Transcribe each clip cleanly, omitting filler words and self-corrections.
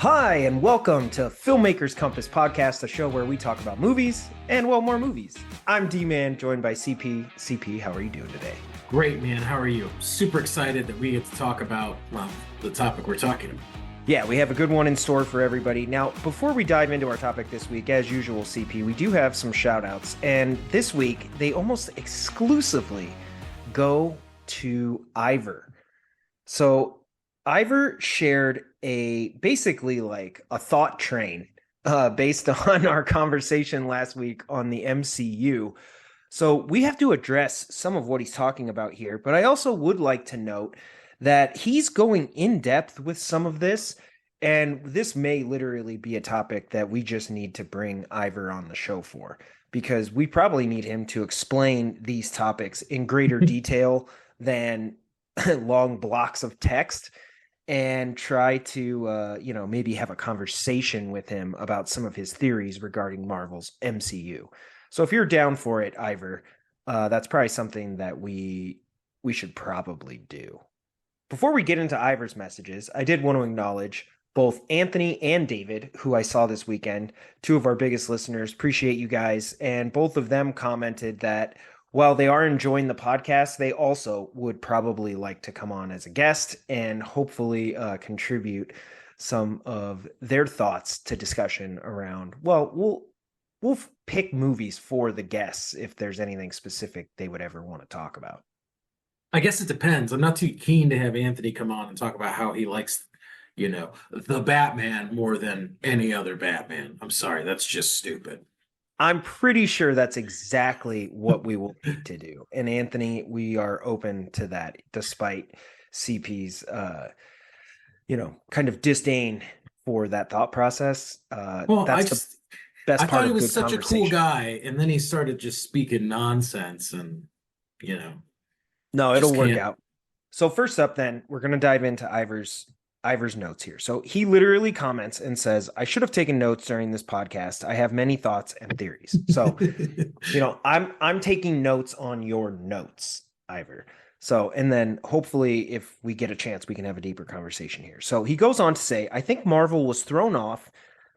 Hi, and welcome to Filmmakers Compass Podcast, a show where we talk about movies and, well, more movies. I'm D-Man, joined by CP. CP, how are you doing today? Great, man. How are you? Super excited that we get to talk about, well, the topic we're talking about. Yeah, we have a good one in store for everybody. Now, before we dive into our topic this week, as usual, CP, we do have some shout-outs. And this week, they almost exclusively go to Ivor. So Ivor shared basically like a thought train based on our conversation last week on the MCU. So we have to address some of what he's talking about here, but I also would like to note that he's going in depth with some of this, and this may literally be a topic that we just need to bring Ivor on the show for, because we probably need him to explain these topics in greater detail than long blocks of text, and try to maybe have a conversation with him about some of his theories regarding Marvel's MCU. So if you're down for it, Ivor, that's probably something that we should probably do. Before we get into Ivor's messages, I did want to acknowledge both Anthony and David, who I saw this weekend, two of our biggest listeners. Appreciate you guys. And both of them commented that while they are enjoying the podcast, they also would probably like to come on as a guest and hopefully contribute some of their thoughts to discussion around, well, we'll pick movies for the guests if there's anything specific they would ever want to talk about. I guess it depends. I'm not too keen to have Anthony come on and talk about how he likes, the Batman more than any other Batman. I'm sorry, that's just stupid. I'm pretty sure that's exactly what we will need to do. And Anthony, we are open to that, despite CP's, kind of disdain for that thought process. Well, That's the best I part thought he of was good such a cool conversation. guy, and then he started just speaking nonsense, and No, it'll just work can't. out. So first up, then we're going to dive into Ivor's notes here. So he literally comments and says, "I should have taken notes during this podcast. I have many thoughts and theories." So I'm taking notes on your notes, Ivor. So, and then hopefully if we get a chance, we can have a deeper conversation here. So he goes on to say, "I think Marvel was thrown off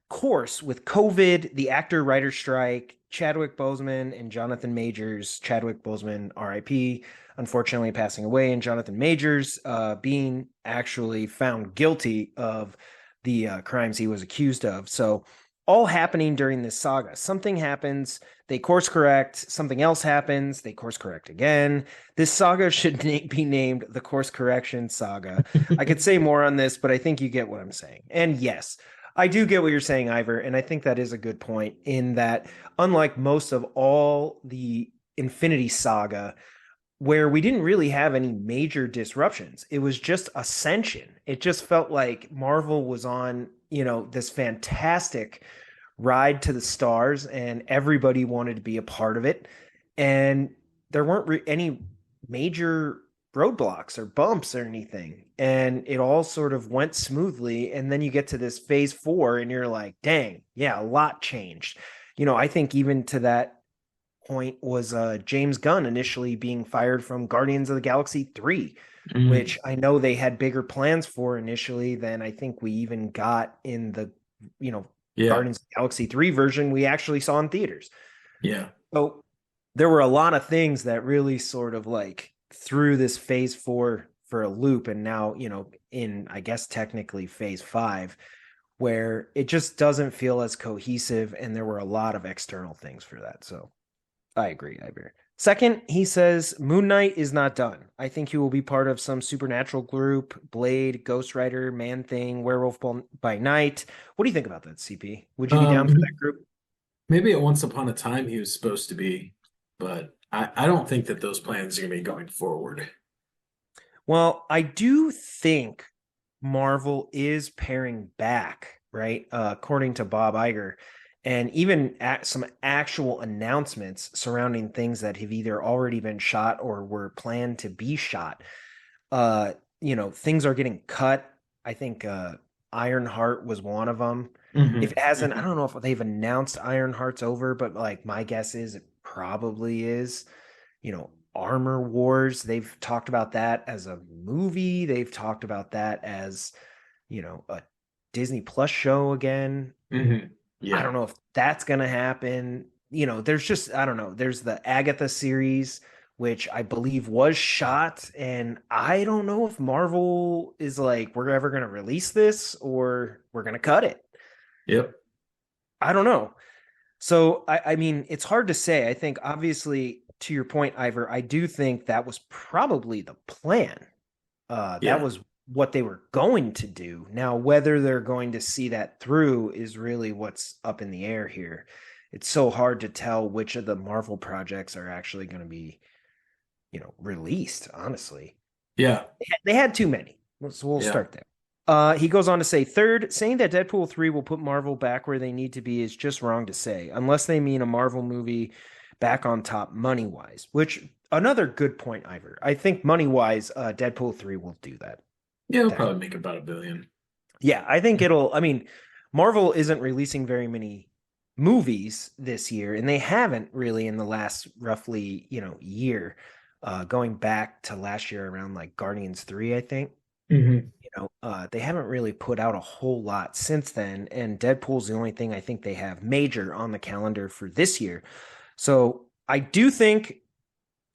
course with COVID, the actor writer strike, Chadwick Boseman and Jonathan Majors. Chadwick Boseman, RIP, unfortunately passing away, and Jonathan Majors being actually found guilty of the crimes he was accused of. So all happening during this saga. Something happens, they course correct. Something else happens, they course correct again. This saga should be named the Course Correction Saga. I could say more on this, but I think you get what I'm saying. And yes, I do get what you're saying, Ivor, and I think that is a good point in that, unlike most of all the Infinity Saga, where we didn't really have any major disruptions, it was just ascension. It just felt like Marvel was on, this fantastic ride to the stars, and everybody wanted to be a part of it. And there weren't any major roadblocks or bumps or anything, and it all sort of went smoothly. And then you get to this phase 4 and you're like, dang, yeah, a lot changed. I think even to that point was James Gunn initially being fired from Guardians of the Galaxy 3, Mm, which I know they had bigger plans for initially than I think we even got in the yeah, Guardians of the Galaxy 3 version we actually saw in theaters. yeah. So there were a lot of things that really sort of like threw this phase 4 for a loop. And now, in, I guess, technically phase 5, where it just doesn't feel as cohesive. And there were a lot of external things for that. So I agree. Second, he says Moon Knight is not done. I think he will be part of some supernatural group: Blade, Ghost Rider, Man Thing, Werewolf by Night. What do you think about that, CP? Would you be down for that group? Maybe at once upon a time he was supposed to be, but I don't think that those plans are going to be going forward. Well, I do think Marvel is paring back, right? According to Bob Iger, and even some actual announcements surrounding things that have either already been shot or were planned to be shot. Things are getting cut. I think Ironheart was one of them. If it hasn't, I don't know if they've announced Ironheart's over, but like my guess is it probably is. Armor Wars, they've talked about that as a movie. They've talked about that as, a Disney Plus show again. I Yeah. don't know if that's going to happen. There's just, I don't know. There's the Agatha series, which I believe was shot. And I don't know if Marvel is like, we're ever going to release this or we're going to cut it. Yep. I don't know. So, I mean, it's hard to say. I think, obviously, to your point, Ivor, I do think that was probably the plan. That Yeah. was what they were going to do. Now, whether they're going to see that through is really what's up in the air here. It's so hard to tell which of the Marvel projects are actually going to be, released, honestly. Yeah. They had too many. So we'll Yeah. start there. He goes on to say, third, saying that Deadpool 3 will put Marvel back where they need to be is just wrong to say, unless they mean a Marvel movie back on top money wise, which another good point, Ivor. I think money wise, Deadpool 3 will do that. Yeah, it'll Definitely. probably make about $1 billion. Yeah, I think I mean, Marvel isn't releasing very many movies this year, and they haven't really in the last roughly, year, going back to last year around like Guardians 3, I think. They haven't really put out a whole lot since then, and Deadpool's the only thing I think they have major on the calendar for this year. So I do think,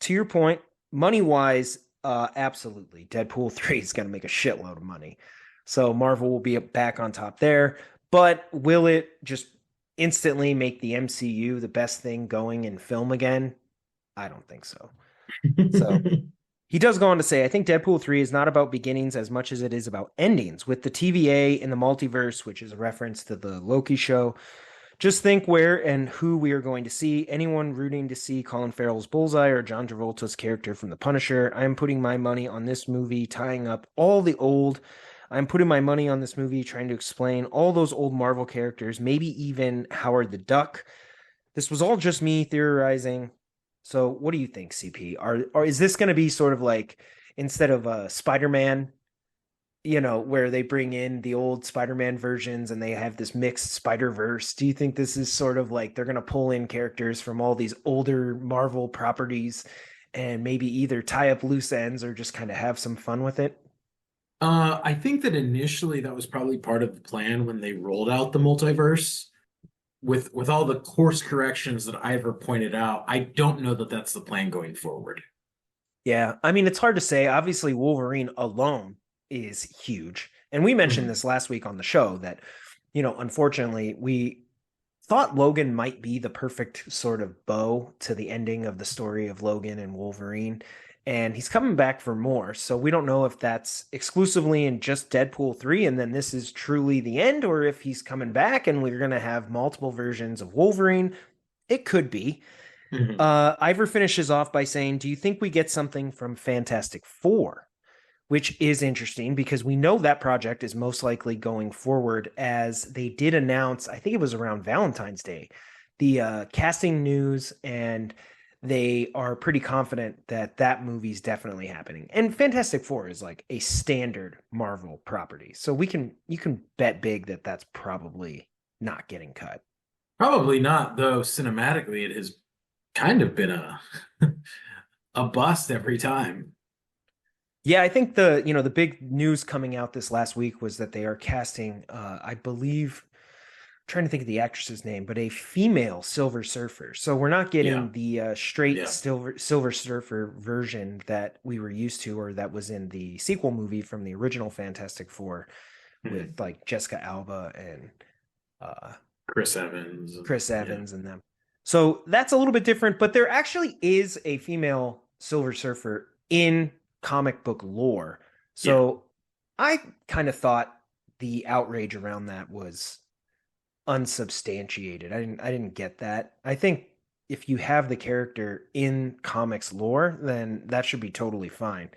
to your point, money wise, absolutely, Deadpool 3 is going to make a shitload of money. So Marvel will be back on top there. But will it just instantly make the MCU the best thing going in film again? I don't think so. So Mhm. he does go on to say, I think Deadpool 3 is not about beginnings as much as it is about endings. With the TVA in the multiverse, which is a reference to the Loki show, just think where and who we are going to see. Anyone rooting to see Colin Farrell's Bullseye or John Travolta's character from The Punisher. I am putting my money on this movie, tying up all the old. I'm putting my money on this movie, trying to explain all those old Marvel characters, maybe even Howard the Duck. This was all just me theorizing. So, what do you think, CP? Or is this going to be sort of like instead of Spider-Man, where they bring in the old Spider-Man versions and they have this mixed Spider-Verse? Do you think this is sort of like they're going to pull in characters from all these older Marvel properties and maybe either tie up loose ends or just kind of have some fun with it? I think that initially that was probably part of the plan when they rolled out the multiverse. With all the course corrections that Ivor pointed out, I don't know that that's the plan going forward. Yeah, I mean, it's hard to say. Obviously, Wolverine alone is huge. And we mentioned Mhm. this last week on the show that, unfortunately, we thought Logan might be the perfect sort of bow to the ending of the story of Logan and Wolverine. And he's coming back for more. So we don't know if that's exclusively in just Deadpool 3 and then this is truly the end, or if he's coming back and we're going to have multiple versions of Wolverine. It could be. Mhm. Ivor finishes off by saying, do you think we get something from Fantastic Four? Which is interesting because we know that project is most likely going forward, as they did announce, I think it was around Valentine's Day, the casting news, and they are pretty confident that that movie's definitely happening. And Fantastic Four is like a standard Marvel property. So you can bet big that that's probably not getting cut. Probably not, though cinematically it has kind of been a bust every time. Yeah, I think the big news coming out this last week was that they are casting, I believe, trying to think of the actress's name, but a female Silver Surfer. So we're not Yeah. getting the straight Yeah. Silver Surfer version that we were used to, or that was in the sequel movie from the original Fantastic Four Mhm. with like Jessica Alba and uh, Chris Evans and Chris yeah. Evans and them. So that's a little bit different, but there actually is a female Silver Surfer in comic book lore. Yeah. So I kind of thought the outrage around that was unsubstantiated. I didn't get that. I think if you have the character in comics lore, then that should be totally fine.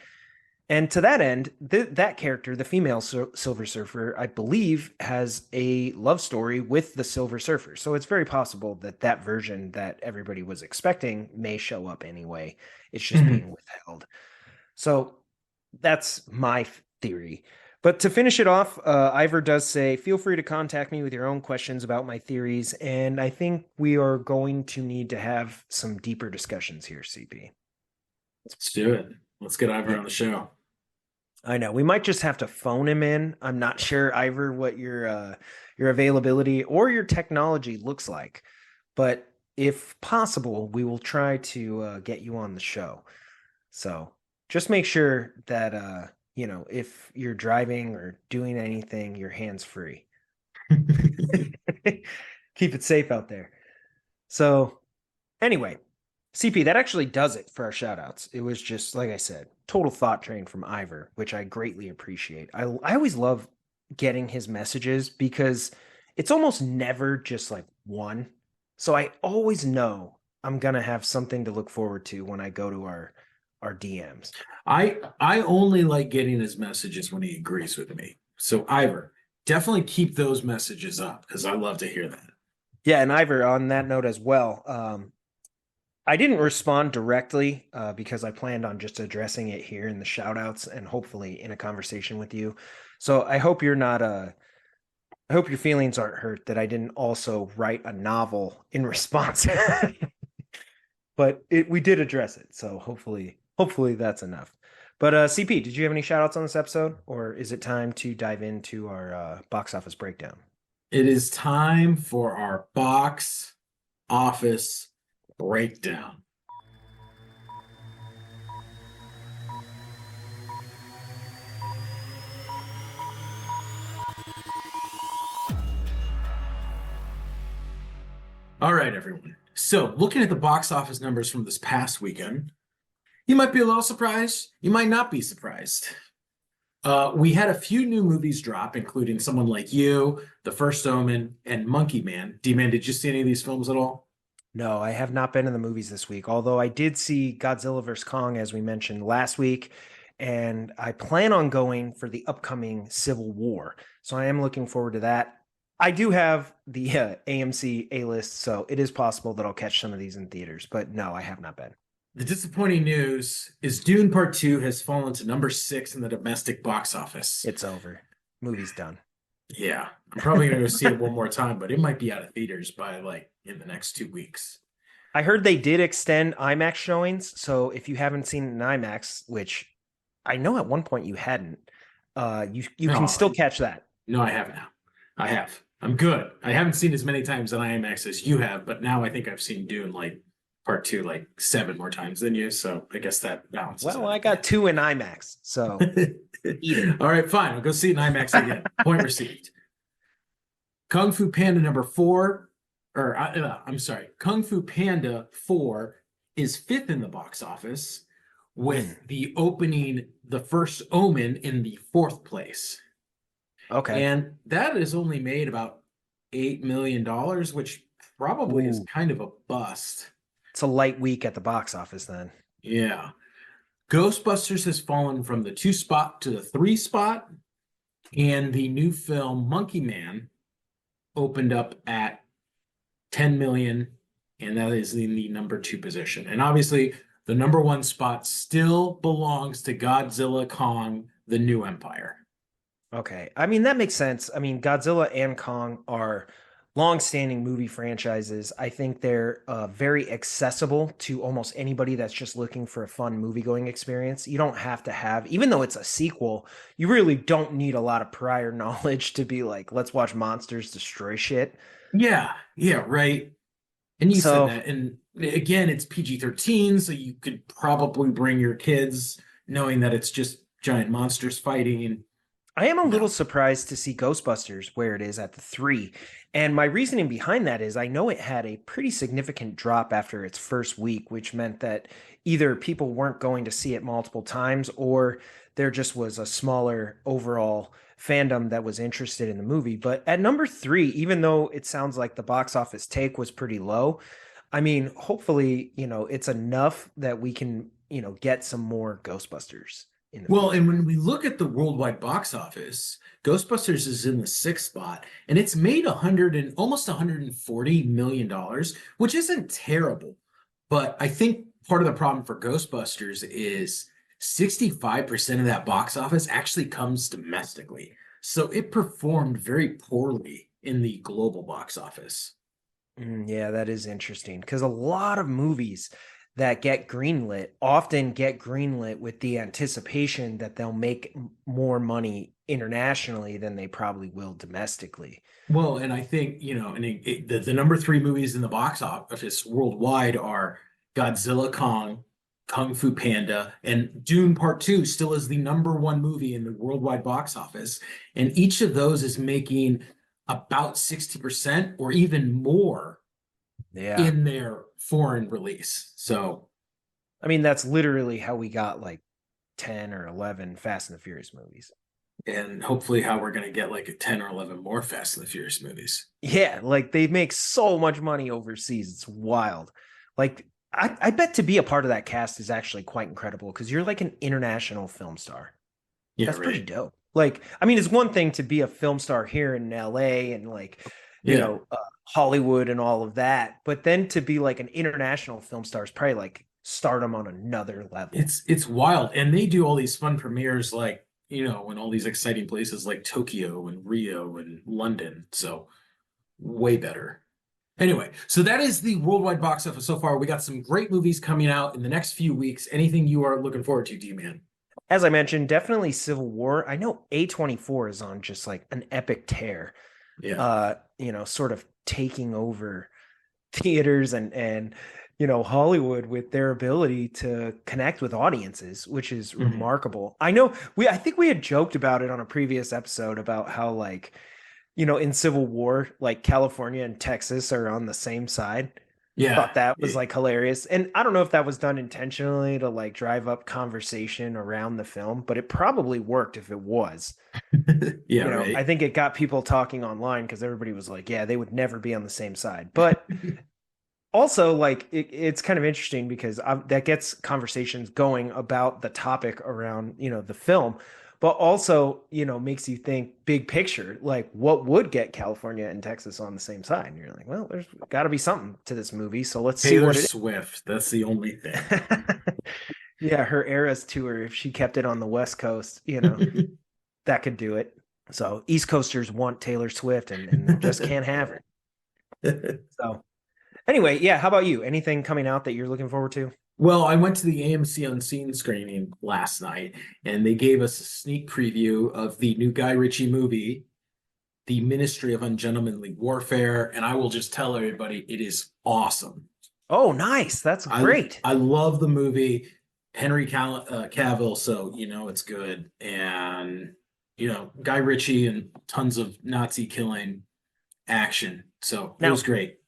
And to that end, that character, the female Silver Surfer, I believe, has a love story with the Silver Surfer. So it's very possible that that version that everybody was expecting may show up anyway. It's just Mhm. being withheld. So that's my theory. But to finish it off, Ivor does say, feel free to contact me with your own questions about my theories. And I think we are going to need to have some deeper discussions here, CP. Let's do it. Let's get Ivor Yeah. on the show. I know we might just have to phone him in. I'm not sure, Ivor, what your availability or your technology looks like, but if possible, we will try to get you on the show. So just make sure that if you're driving or doing anything, your hands free. Keep it safe out there. So anyway, CP, that actually does it for our shout outs. It was just, like I said, total thought train from Ivor, which I greatly appreciate. I always love getting his messages because it's almost never just like one. So I always know I'm going to have something to look forward to when I go to our DMs. I only like getting his messages when he agrees with me. So Ivor, definitely keep those messages up because I love to hear that. Yeah, and Ivor, on that note as well, I didn't respond directly because I planned on just addressing it here in the shout outs and hopefully in a conversation with you. So I hope you're not I hope your feelings aren't hurt that I didn't also write a novel in response. But we did address it. So hopefully that's enough. But CP, did you have any shout outs on this episode or is it time to dive into our box office breakdown? It is time for our box office breakdown. All right, everyone. So, looking at the box office numbers from this past weekend, you might be a little surprised. You might not be surprised. We had a few new movies drop, including Someone Like You, The First Omen, and Monkey Man. D-Man, did you see any of these films at all? No, I have not been in the movies this week, although I did see Godzilla vs. Kong, as we mentioned last week, and I plan on going for the upcoming Civil War. So I am looking forward to that. I do have the AMC A list, so it is possible that I'll catch some of these in theaters, but no, I have not been. The disappointing news is Dune Part 2 has fallen to number 6 in the domestic box office. It's over. Movie's done. Yeah, I'm probably going to go see it one more time, but it might be out of theaters by like in the next 2 weeks. I heard they did extend IMAX showings, so if you haven't seen it in IMAX, which I know at one point you hadn't, you can No, still catch that. no, I have now. I have. I'm good. I haven't seen as many times on IMAX as you have, but now I think I've seen Dune like Part 2 like 7 more times than you, so I guess that balances Well, out. I got two in IMAX, so eat it. All right, fine. I'll go see it in IMAX again. Point received. Kung Fu Panda number 4, or I'm sorry, Kung Fu Panda 4 is 5th in the box office, with the opening The First Omen in the 4th place. Okay. And that has only made about $8 million, which probably is Ooh, kind of a bust. it's a light week at the box office then. Yeah. Ghostbusters has fallen from the 2 spot to the 3 spot, and the new film Monkey Man opened up at 10 million, and that is in the number 2 position. And obviously, the number 1 spot still belongs to Godzilla Kong, The New Empire. Okay. I mean, that makes sense. I mean, Godzilla and Kong are long-standing movie franchises. I think they're very accessible to almost anybody that's just looking for a fun movie-going experience. You don't have to have, even though it's a sequel, you really don't need a lot of prior knowledge to be like, let's watch monsters destroy shit. Yeah, right. And you said So that. And again, it's PG-13, so you could probably bring your kids knowing that it's just giant monsters fighting. I am a little No. surprised to see Ghostbusters where it is at the 3. And my reasoning behind that is I know it had a pretty significant drop after its first week, which meant that either people weren't going to see it multiple times or there just was a smaller overall fandom that was interested in the movie. But at number 3, even though it sounds like the box office take was pretty low, I mean, hopefully, it's enough that we can, get some more Ghostbusters in the Well, and future. when we look at the worldwide box office, Ghostbusters is in the 6th spot, and it's made 100 and almost $140 million, which isn't terrible. But I think part of the problem for Ghostbusters is 65% of that box office actually comes domestically. So it performed very poorly in the global box office. Yeah, that is interesting because a lot of movies that get greenlit often get greenlit with the anticipation that they'll make more money internationally than they probably will domestically. Well, and I think, and the number three movies in the box office worldwide are Godzilla, Kong, Kung Fu Panda, and Dune Part Two still is the number one movie in the worldwide box office. And each of those is making about 60% or even more Yeah. in their foreign release. So, I mean, that's literally how we got like 10 or 11 Fast and the Furious movies. and hopefully how we're going to get like a 10 or 11 more Fast and the Furious movies. Yeah, like they make so much money overseas. It's wild. Like, I bet to be a part of that cast is actually quite incredible because you're like an international film star. Yeah, That's pretty right. dope. Like, I mean, it's one thing to be a film star here in LA and like, Yeah. Hollywood and all of that, but then to be like an international film star is probably like stardom on another level. It's wild. And they do all these fun premieres like, in all these exciting places like Tokyo and Rio and London. So way better. Anyway, so that is the worldwide box office so far. We got some great movies coming out in the next few weeks. Anything you are looking forward to, D-Man? As I mentioned, definitely Civil War. I know A24 is on just like an epic tear, Yeah. sort of taking over theaters and Hollywood with their ability to connect with audiences, which is Mhm. remarkable. I think we had joked about it on a previous episode about how like, in Civil War, like California and Texas are on the same side. Yeah. Thought that was like hilarious. And I don't know if that was done intentionally to like drive up conversation around the film, but it probably worked if it was. Yeah, right. I think it got people talking online because everybody was like, yeah, they would never be on the same side. But also, like, it's kind of interesting because that gets conversations going about the topic around, the film, but also, makes you think big picture, like what would get California and Texas on the same side? And you're like, well, there's got to be something to this movie. So let's see Taylor what it Swift. That's the only thing. is. Yeah, her Eras tour, if she kept it on the West Coast, that could do it. So East Coasters want Taylor Swift and they just can't have her. So anyway, yeah, how about you? Anything coming out that you're looking forward to? Well, I went to the AMC Unseen screening last night, and they gave us a sneak preview of the new Guy Ritchie movie, The Ministry of Ungentlemanly Warfare. And I will just tell everybody, it is awesome. Oh, nice. That's I great. I love the movie. Cavill, so it's good, and Guy Ritchie and tons of Nazi killing action. So it Now, was great.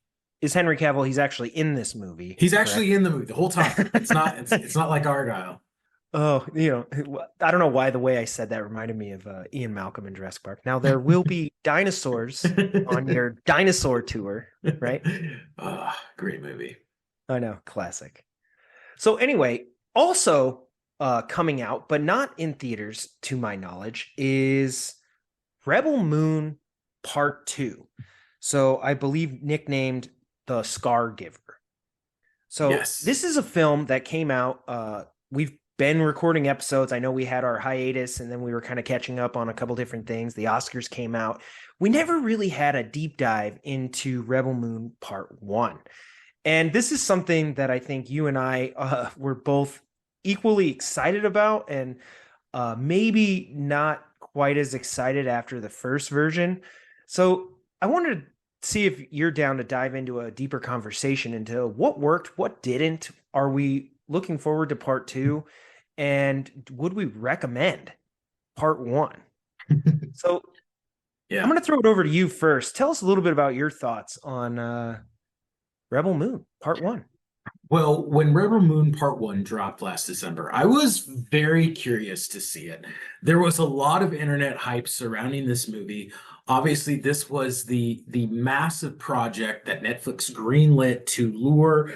is Henry Cavill, he's actually in this movie, He's correct? actually in the movie the whole time. It's not like Argyle. Oh, I don't know why the way I said that reminded me of Ian Malcolm in Jurassic Park. Now, there will be dinosaurs on your dinosaur tour, right? Great movie. I know, classic. So anyway, also coming out, but not in theaters, to my knowledge, is Rebel Moon Part 2. So I believe nicknamed The Scar Giver. So Yes. this is a film that came out. We've been recording episodes. I know we had our hiatus and then we were kind of catching up on a couple different things. The Oscars came out. We never really had a deep dive into Rebel Moon Part 1. And this is something that I think you and I were both equally excited about and maybe not quite as excited after the first version. So I wanted to see if you're down to dive into a deeper conversation into what worked, what didn't. Are we looking forward to part 2? And would we recommend part 1? So I'm Yeah. going to throw it over to you first. Tell us a little bit about your thoughts on Rebel Moon Part 1. Well, when Rebel Moon Part 1 dropped last December, I was very curious to see it. There was a lot of internet hype surrounding this movie. Obviously, this was the massive project that Netflix greenlit to lure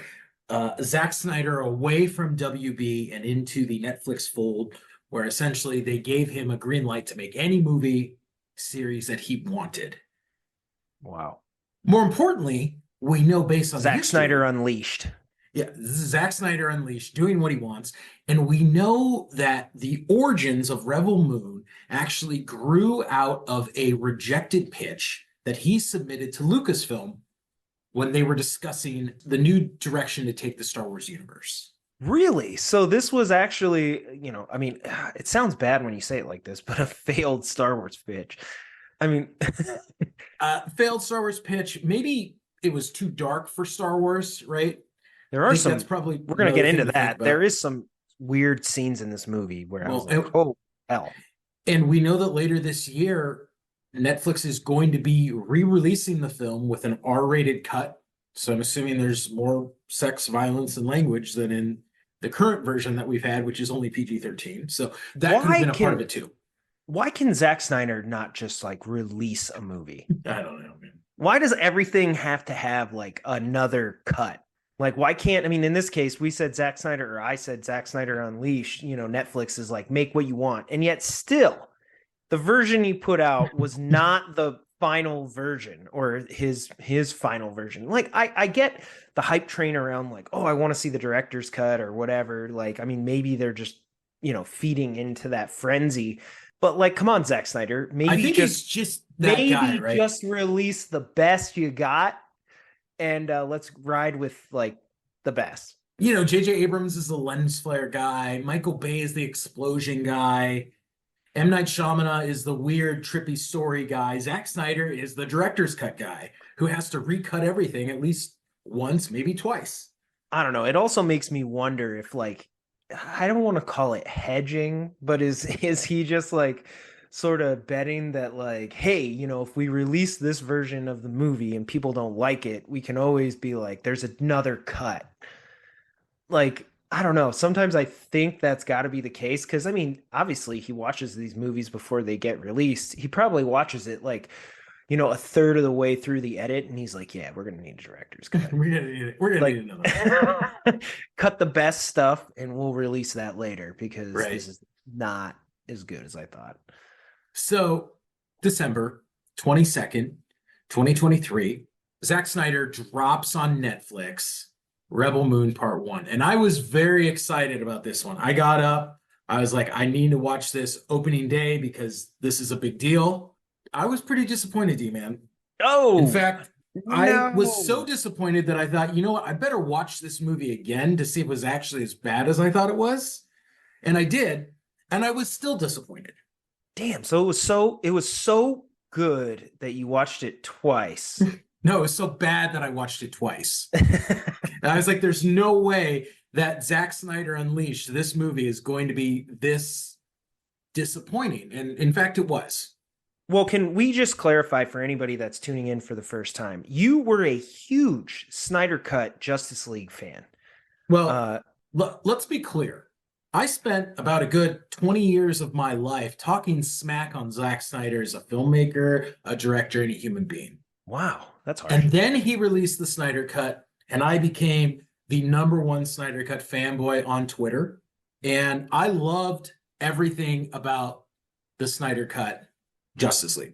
Zack Snyder away from WB and into the Netflix fold, where essentially they gave him a green light to make any movie series that he wanted. Wow. More importantly, we know based on the Zack history. Snyder Unleashed. Yeah, this is Zack Snyder Unleashed doing what he wants. And we know that the origins of Rebel Moon actually grew out of a rejected pitch that he submitted to Lucasfilm when they were discussing the new direction to take the Star Wars universe. Really? So this was actually, I mean, it sounds bad when you say it like this, but a failed Star Wars pitch. I mean, Failed Star Wars pitch. Maybe it was too dark for Star Wars, right? there I are think that's some, probably we're going to another get thing into to think that. There about. is some weird scenes in this movie where I was Well, like, oh, hell. and we know that later this year, Netflix is going to be re-releasing the film with an R-rated cut. So I'm assuming there's more sex, violence, and language than in the current version that we've had, which is only PG-13. So that could have Why been a part of can it too. why can Zack Snyder not just like release a movie? I don't know, man. Why does everything have to have like another cut? Like, why can't, I mean, in this case, we said Zack Snyder, or I said Zack Snyder Unleashed, Netflix is like, make what you want. And yet still, the version he put out was not the final version or his final version. Like, I get the hype train around like, oh, I want to see the director's cut or whatever. Like, I mean, maybe they're just, feeding into that frenzy. But like, come on, Zack Snyder, I maybe think he's just that maybe guy, right? just release the best you got and let's ride with like the best. J.J. Abrams is the lens flare guy. Michael Bay is the explosion guy. M. Night Shyamalan is the weird, trippy story guy. Zack Snyder is the director's cut guy who has to recut everything at least once, maybe twice. I don't know. It also makes me wonder if like I don't want to call it hedging, but is he just like sort of betting that like, hey, if we release this version of the movie and people don't like it, we can always be like, there's another cut. Like, I don't know. Sometimes I think that's got to be the case because I mean, obviously he watches these movies before they get released. He probably watches it like, a third of the way through the edit, and he's like, "Yeah, we're gonna need a director's cut. We're gonna need it. We're gonna Like, need another. cut the best stuff, and we'll release that later because Right. this is not as good as I thought." So, December 22nd, 2023, Zack Snyder drops on Netflix Rebel Moon Part 1. And I was very excited about this one. I got up, I was like, I need to watch this opening day because this is a big deal. I was pretty disappointed, D-Man. Oh, In fact, I was so no. disappointed that I thought, you know what, I better watch this movie again to see if it was actually as bad as I thought it was. And I did, and I was still disappointed. Damn. So it was so good that you watched it twice. No, it was so bad that I watched it twice. And I was like, there's no way that Zack Snyder Unleashed, this movie, is going to be this disappointing. And in fact, it was. Well, can we just clarify for anybody that's tuning in for the first time? You were a huge Snyder Cut Justice League fan. Well, Uh, let's be clear. I spent about a good 20 years of my life talking smack on Zack Snyder as a filmmaker, a director, and a human being. wow, that's harsh. And then he released the Snyder Cut, and I became the number one Snyder Cut fanboy on Twitter. And I loved everything about the Snyder Cut Justice League.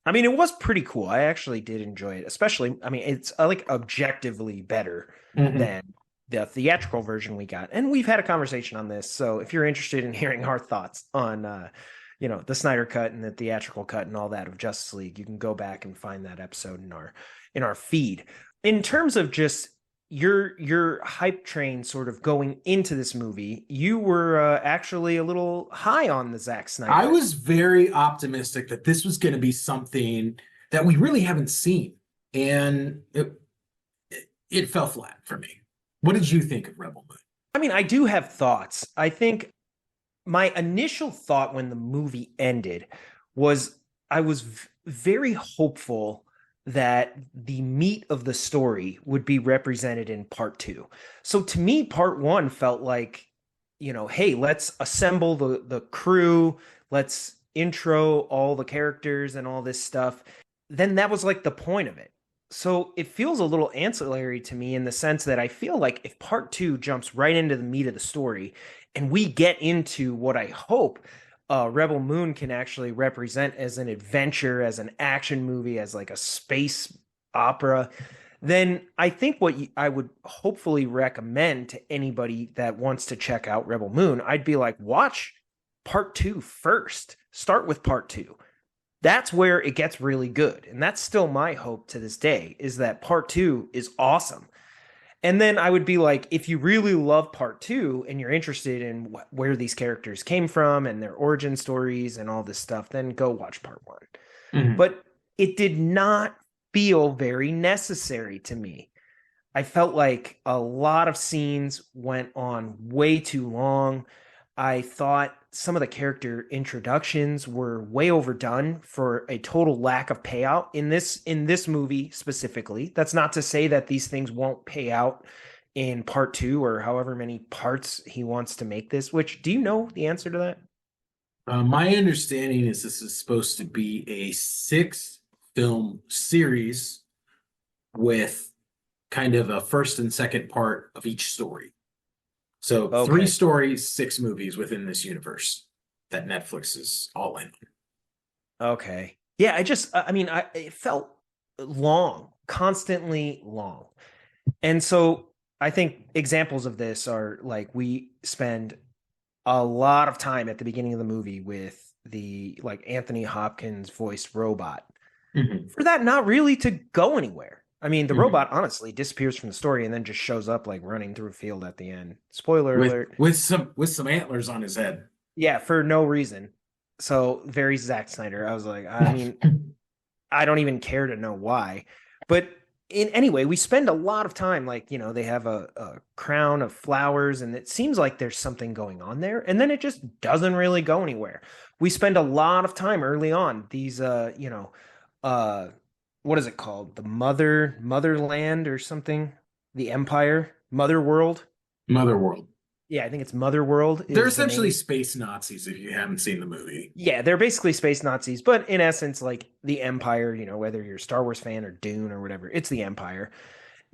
I mean, it was pretty cool. I actually did enjoy it, especially, I mean, it's like objectively better than the theatrical version we got. And we've had a conversation on this. So if you're interested in hearing our thoughts on, the Snyder Cut and the theatrical cut and all that of Justice League, you can go back and find that episode in our feed. In terms of just your hype train sort of going into this movie, you were actually a little high on the Zack Snyder. I was very optimistic that this was going to be something that we really haven't seen. And it fell flat for me. What did you think of Rebel Moon? I mean, I do have thoughts. I think my initial thought when the movie ended was I was very hopeful that the meat of the story would be represented in part two. So to me, part one felt like, hey, let's assemble the crew, let's intro all the characters and all this stuff. Then that was like the point of it. So it feels a little ancillary to me in the sense that I feel like if part two jumps right into the meat of the story and we get into what I hope Rebel Moon can actually represent as an adventure, as an action movie, as like a space opera, then I think what I would hopefully recommend to anybody that wants to check out Rebel Moon, I'd be like, watch part two first. Start with part two. that's where it gets really good. And that's still my hope to this day, is that part two is awesome. And then I would be like, if you really love part two and you're interested in where these characters came from and their origin stories and all this stuff, then go watch part one. Mhm. But it did not feel very necessary to me. I felt like a lot of scenes went on way too long. I thought some of the character introductions were way overdone for a total lack of payout in this movie specifically. That's not to say that these things won't pay out in part 2 or however many parts he wants to make this, which do you know the answer to that? My understanding is this is supposed to be a 6 film series with kind of a first and second part of each story. So three Okay. stories, 6 movies within this universe that Netflix is all in. Okay. Yeah, I mean, it felt long, constantly long. And so I think examples of this are like we spend a lot of time at the beginning of the movie with the like Anthony Hopkins voiced robot Mhm. for that not really to go anywhere. I mean, the Mhm. robot honestly disappears from the story and then just shows up like running through a field at the end. Spoiler With alert. with some antlers on his head. Yeah, for no reason. So very Zack Snyder. I was like, I mean, I don't even care to know why. But in anyway, we spend a lot of time like, they have a crown of flowers and it seems like there's something going on there. And then it just doesn't really go anywhere. We spend a lot of time early on. These uh what is it called? The motherland or something? The Empire? Mother World? Motherworld. Yeah, I think it's Mother World They're is the essentially name. space Nazis if you haven't seen the movie. Yeah, they're basically space Nazis, but in essence, like the Empire, whether you're a Star Wars fan or Dune or whatever, it's the Empire.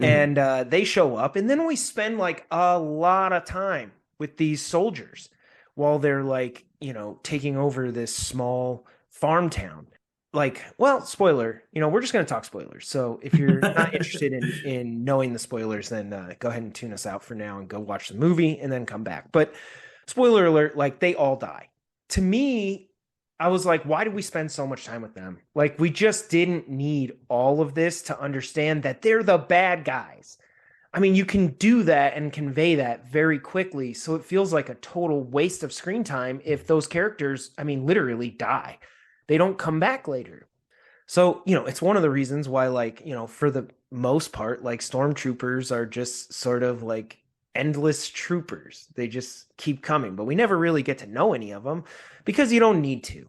Mhm. And they show up, and then we spend like a lot of time with these soldiers while they're like, taking over this small farm town. Like, well, spoiler, we're just going to talk spoilers. So if you're not interested in knowing the spoilers, then go ahead and tune us out for now and go watch the movie and then come back. But spoiler alert, like they all die. To me, I was like, why did we spend so much time with them? Like, we just didn't need all of this to understand that they're the bad guys. I mean, you can do that and convey that very quickly. So it feels like a total waste of screen time if those characters, I mean, literally die. They don't come back later. So, it's one of the reasons why, like, for the most part, like, stormtroopers are just sort of like endless troopers. They just keep coming, but we never really get to know any of them because you don't need to.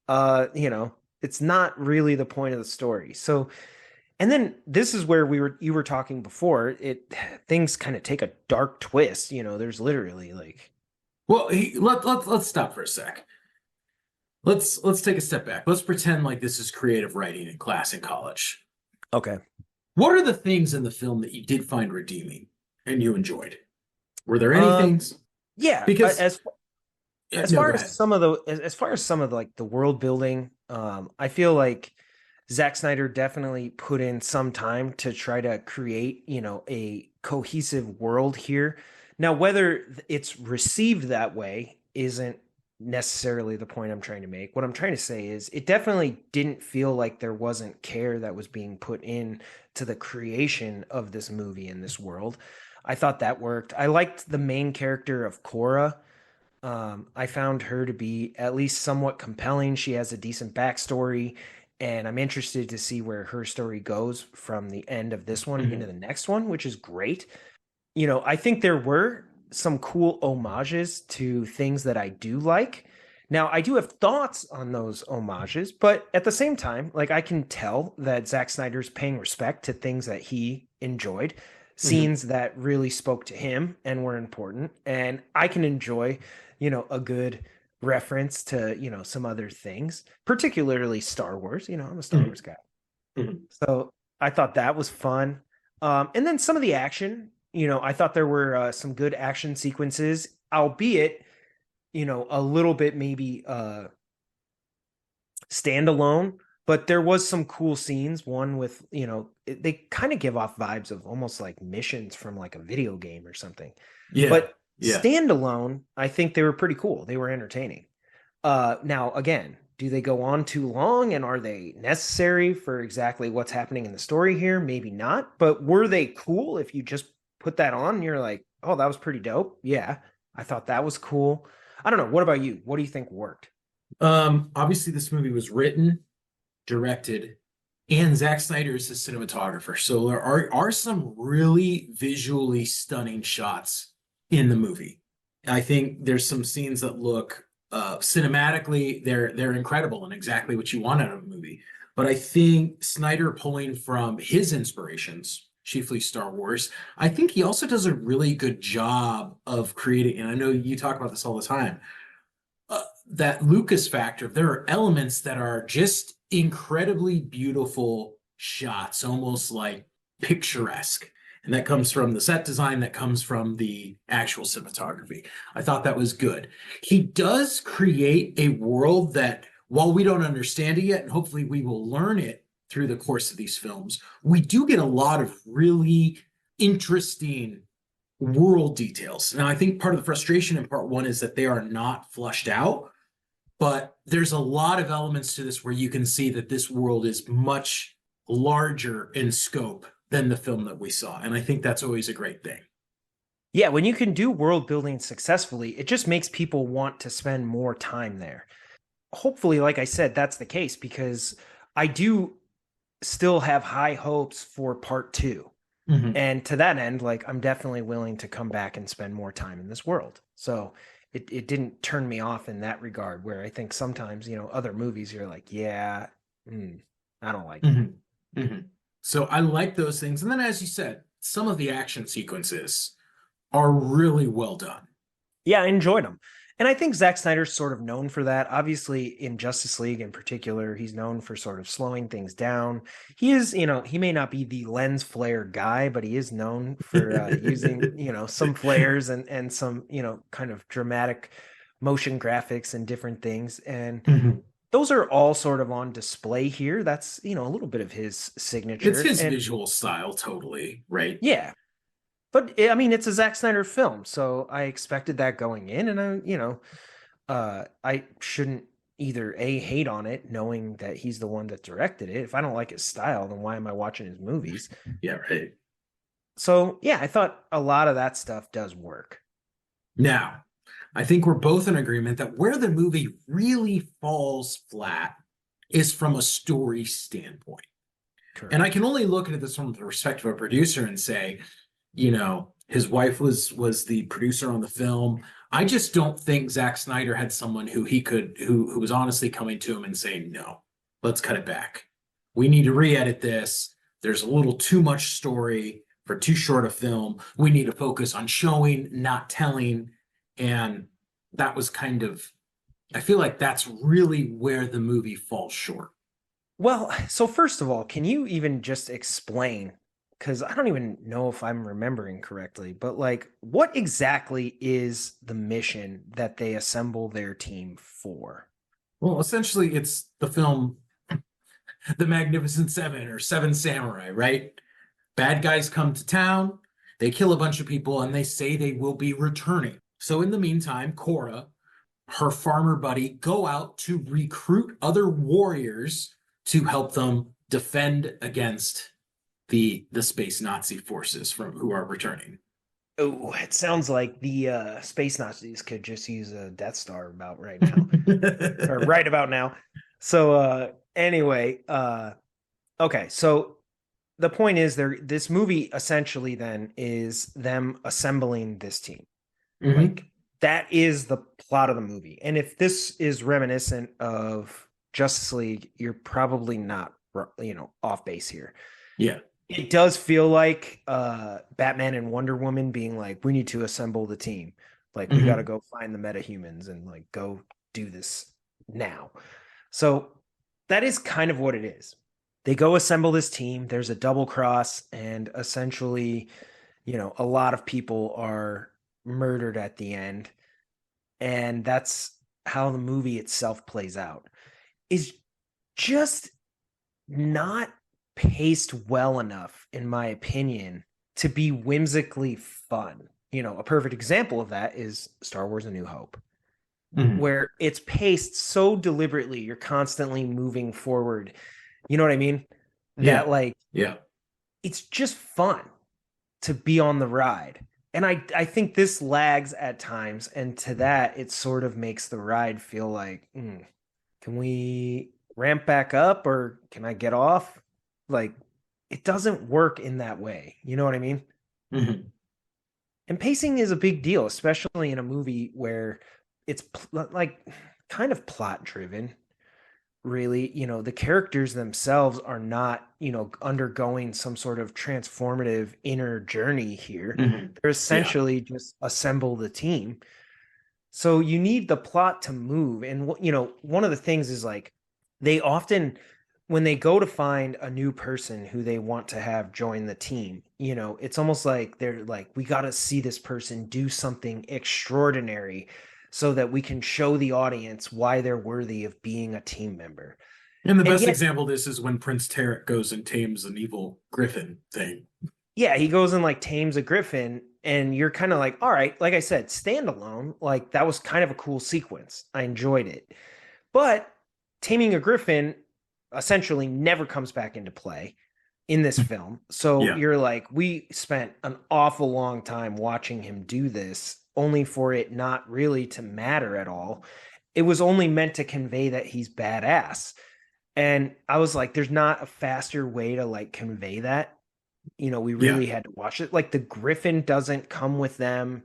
Uh, you know, it's not really the point of the story. So, and then this is where you were talking before, things kind of take a dark twist. There's literally like, Well, let's stop for a sec. Let's take a step back. Let's pretend like this is creative writing in class in college. okay. What are the things in the film that you did find redeeming and you enjoyed? Were there any Um, things? yeah, Because as no, far go as ahead. some of the as far as some of the, like the world building, I feel like Zack Snyder definitely put in some time to try to create, a cohesive world here. Now, whether it's received that way isn't necessarily the point I'm trying to make. What I'm trying to say is it definitely didn't feel like there wasn't care that was being put in to the creation of this movie in this world. I thought that worked. I liked the main character of Cora. I found her to be at least somewhat compelling. She has a decent backstory, and I'm interested to see where her story goes from the end of this one into Mhm. the next one, which is great. I think there were some cool homages to things that I do like. Now, I do have thoughts on those homages, but at the same time, like I can tell that Zack Snyder's paying respect to things that he enjoyed, Mhm. scenes that really spoke to him and were important. And I can enjoy, a good reference to, some other things, particularly Star Wars. I'm a Star Mhm. Wars guy. Mhm. So I thought that was fun. And then some of the action, I thought there were some good action sequences, albeit, a little bit maybe standalone, but there was some cool scenes. One with, they kind of give off vibes of almost like missions from like a video game or something. Yeah, But yeah. standalone, I think they were pretty cool. They were entertaining. Now again, do they go on too long and are they necessary for exactly what's happening in the story here? Maybe not, but were they cool if you just put that on and you're like, oh, that was pretty dope? Yeah, I thought that was cool. I don't know. What about you? What do you think worked? Obviously, this movie was written, directed, and Zack Snyder is the cinematographer. So there are some really visually stunning shots in the movie. I think there's some scenes that look cinematically they're incredible and exactly what you want out of a movie. But I think Snyder pulling from his inspirations, chiefly Star Wars, I think he also does a really good job of creating, and I know you talk about this all the time, that Lucas factor. There are elements that are just incredibly beautiful shots, almost like picturesque. And that comes from the set design, that comes from the actual cinematography. I thought that was good. He does create a world that, while we don't understand it yet, and hopefully we will learn it through the course of these films, we do get a lot of really interesting world details. Now, I think part of the frustration in part one is that they are not flushed out, but there's a lot of elements to this where you can see that this world is much larger in scope than the film that we saw. And I think that's always a great thing. Yeah, when you can do world building successfully, it just makes people want to spend more time there. Hopefully, like I said, that's the case because I do still have high hopes for part two. Mm-hmm. And to that end, like I'm definitely willing to come back and spend more time in this world. So it didn't turn me off in that regard, where I think sometimes, other movies you're like, yeah, I don't like it. Mm-hmm. Mm-hmm. So I like those things. And then, as you said, some of the action sequences are really well done. Yeah, I enjoyed them. And I think Zack Snyder's sort of known for that. Obviously, in Justice League in particular, he's known for sort of slowing things down. He is, he may not be the lens flare guy, but he is known for using, some flares and some, kind of dramatic motion graphics and different things. And Mm-hmm. those are all sort of on display here. That's, a little bit of his It's signature. his And visual style, totally, right? yeah, but I mean, it's a Zack Snyder film, so I expected that going in, and I shouldn't either A, hate on it, knowing that he's the one that directed it. If I don't like his style, then why am I watching his movies? Yeah, right. So yeah, I thought a lot of that stuff does work. Now, I think we're both in agreement that where the movie really falls flat is from a story standpoint. And I Correct. can only look at this from the perspective of a producer and say, his wife was the producer on the film. I just don't think Zack Snyder had someone who was honestly coming to him and saying, no, let's cut it back. We need to re-edit this. There's a little too much story for too short a film. We need to focus on showing, not telling. And that was I feel like that's really where the movie falls short. Well, so first of all, can you even just explain? Because I don't even know if I'm remembering correctly, but like, what exactly is the mission that they assemble their team for? Well, essentially, it's the film The Magnificent Seven or Seven Samurai, right? Bad guys come to town, they kill a bunch of people, and they say they will be returning. So, in the meantime, Cora, her farmer buddy, go out to recruit other warriors to help them defend against the space Nazi forces from who are returning. Oh, it sounds like the space Nazis could just use a Death Star about right now, or right about now. So anyway, okay, so the point is this movie essentially then is them assembling this team. Mhm. Like that is the plot of the movie. And if this is reminiscent of Justice League, you're probably not, off base here. Yeah. It does feel like Batman and Wonder Woman being like, we need to assemble the team. Like we got to Mhm. go find the metahumans and like go do this now. So that is kind of what it is. They go assemble this team. There's a double cross, and essentially, a lot of people are murdered at the end. And that's how the movie itself plays out. Is just not paced well enough, in my opinion, to be whimsically fun. A perfect example of that is Star Wars A New Hope. Mhm. where it's paced so deliberately, you're constantly moving forward. You know what I mean? That Yeah. like Yeah. it's just fun to be on the ride. And I think this lags at times, and to that, it sort of makes the ride feel like, can we ramp back up or can I get off? Like, it doesn't work in that way. You know what I mean? Mhm. And pacing is a big deal, especially in a movie where it's like kind of plot driven. Really, the characters themselves are not, undergoing some sort of transformative inner journey here. Mhm. They're Yeah. essentially just assemble the team. So you need the plot to move. And, one of the things is like they often, when they go to find a new person who they want to have join the team, it's almost like they're like, we got to see this person do something extraordinary so that we can show the audience why they're worthy of being a team member. And the And best yet, example of this is when Prince Tarek goes and tames an evil griffin thing. yeah, he goes and like tames a griffin, and you're kind of like, all right, like I said, standalone, like that was kind of a cool sequence. I enjoyed it. But taming a griffin essentially never comes back into play in this film. So Yeah. you're like, we spent an awful long time watching him do this, only for it not really to matter at all. It was only meant to convey that he's badass. And I was like, there's not a faster way to like convey that. We Yeah. really had to watch it. Like the griffin doesn't come with them.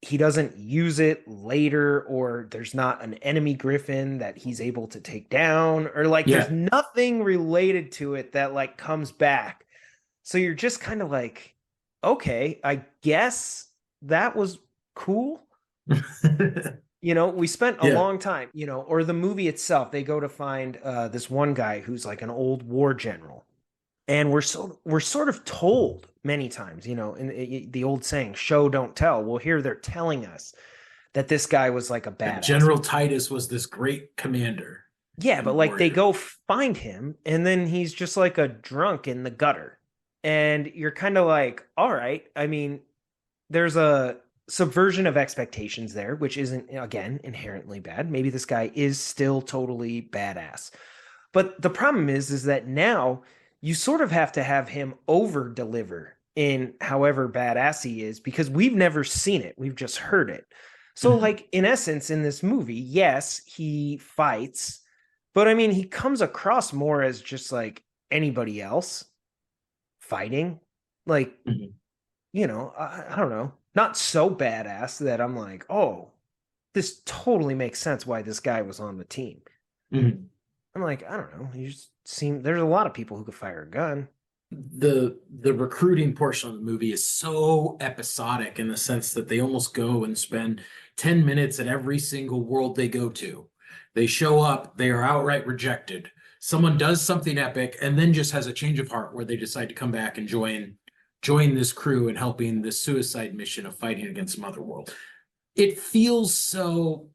He doesn't use it later, or there's not an enemy griffin that he's able to take down, or like there's Yeah. nothing related to it that like comes back. So you're just kind of like, okay, I guess that was cool. We spent a Yeah. long time, or the movie itself, they go to find this one guy who's like an old war general. And we're sort of told many times, in the old saying, show don't tell. Well, here they're telling us that this guy was like a That badass. General Titus was this great commander Yeah, but and like they warrior. go find him, and then he's just like a drunk in the gutter. And you're kind of like, all right, I mean, there's a subversion of expectations there, which isn't, again, inherently bad. Maybe this guy is still totally badass. But the problem is that now you sort of have to have him over deliver in however badass he is, because we've never seen it. We've just heard it. So, Mhm. like, in essence, in this movie, yes, he fights, but I mean, he comes across more as just like anybody else fighting. Like, Mhm. I don't know, not so badass that I'm like, oh, this totally makes sense why this guy was on the team. Mhm. I'm like, I don't know. You just seem there's a lot of people who could fire a gun. The recruiting portion of the movie is so episodic in the sense that they almost go and spend 10 minutes at every single world they go to. They show up, they are outright rejected. Someone does something epic and then just has a change of heart where they decide to come back and join this crew in helping this suicide mission of fighting against Mother World. It feels so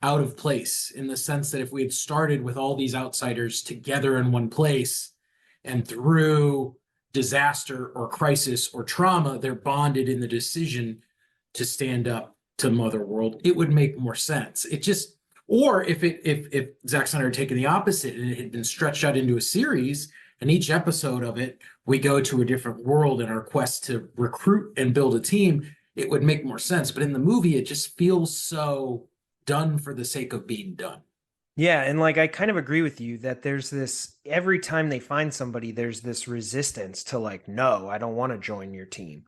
out of place in the sense that if we had started with all these outsiders together in one place and through disaster or crisis or trauma, they're bonded in the decision to stand up to Mother World, it would make more sense. It just, or if Zack Snyder had taken the opposite and it had been stretched out into a series, and each episode of it we go to a different world in our quest to recruit and build a team, it would make more sense. But in the movie, it just feels so done for the sake of being done. Yeah, and like I kind of agree with you that there's this every time they find somebody, there's this resistance to like, no, I don't want to join your team.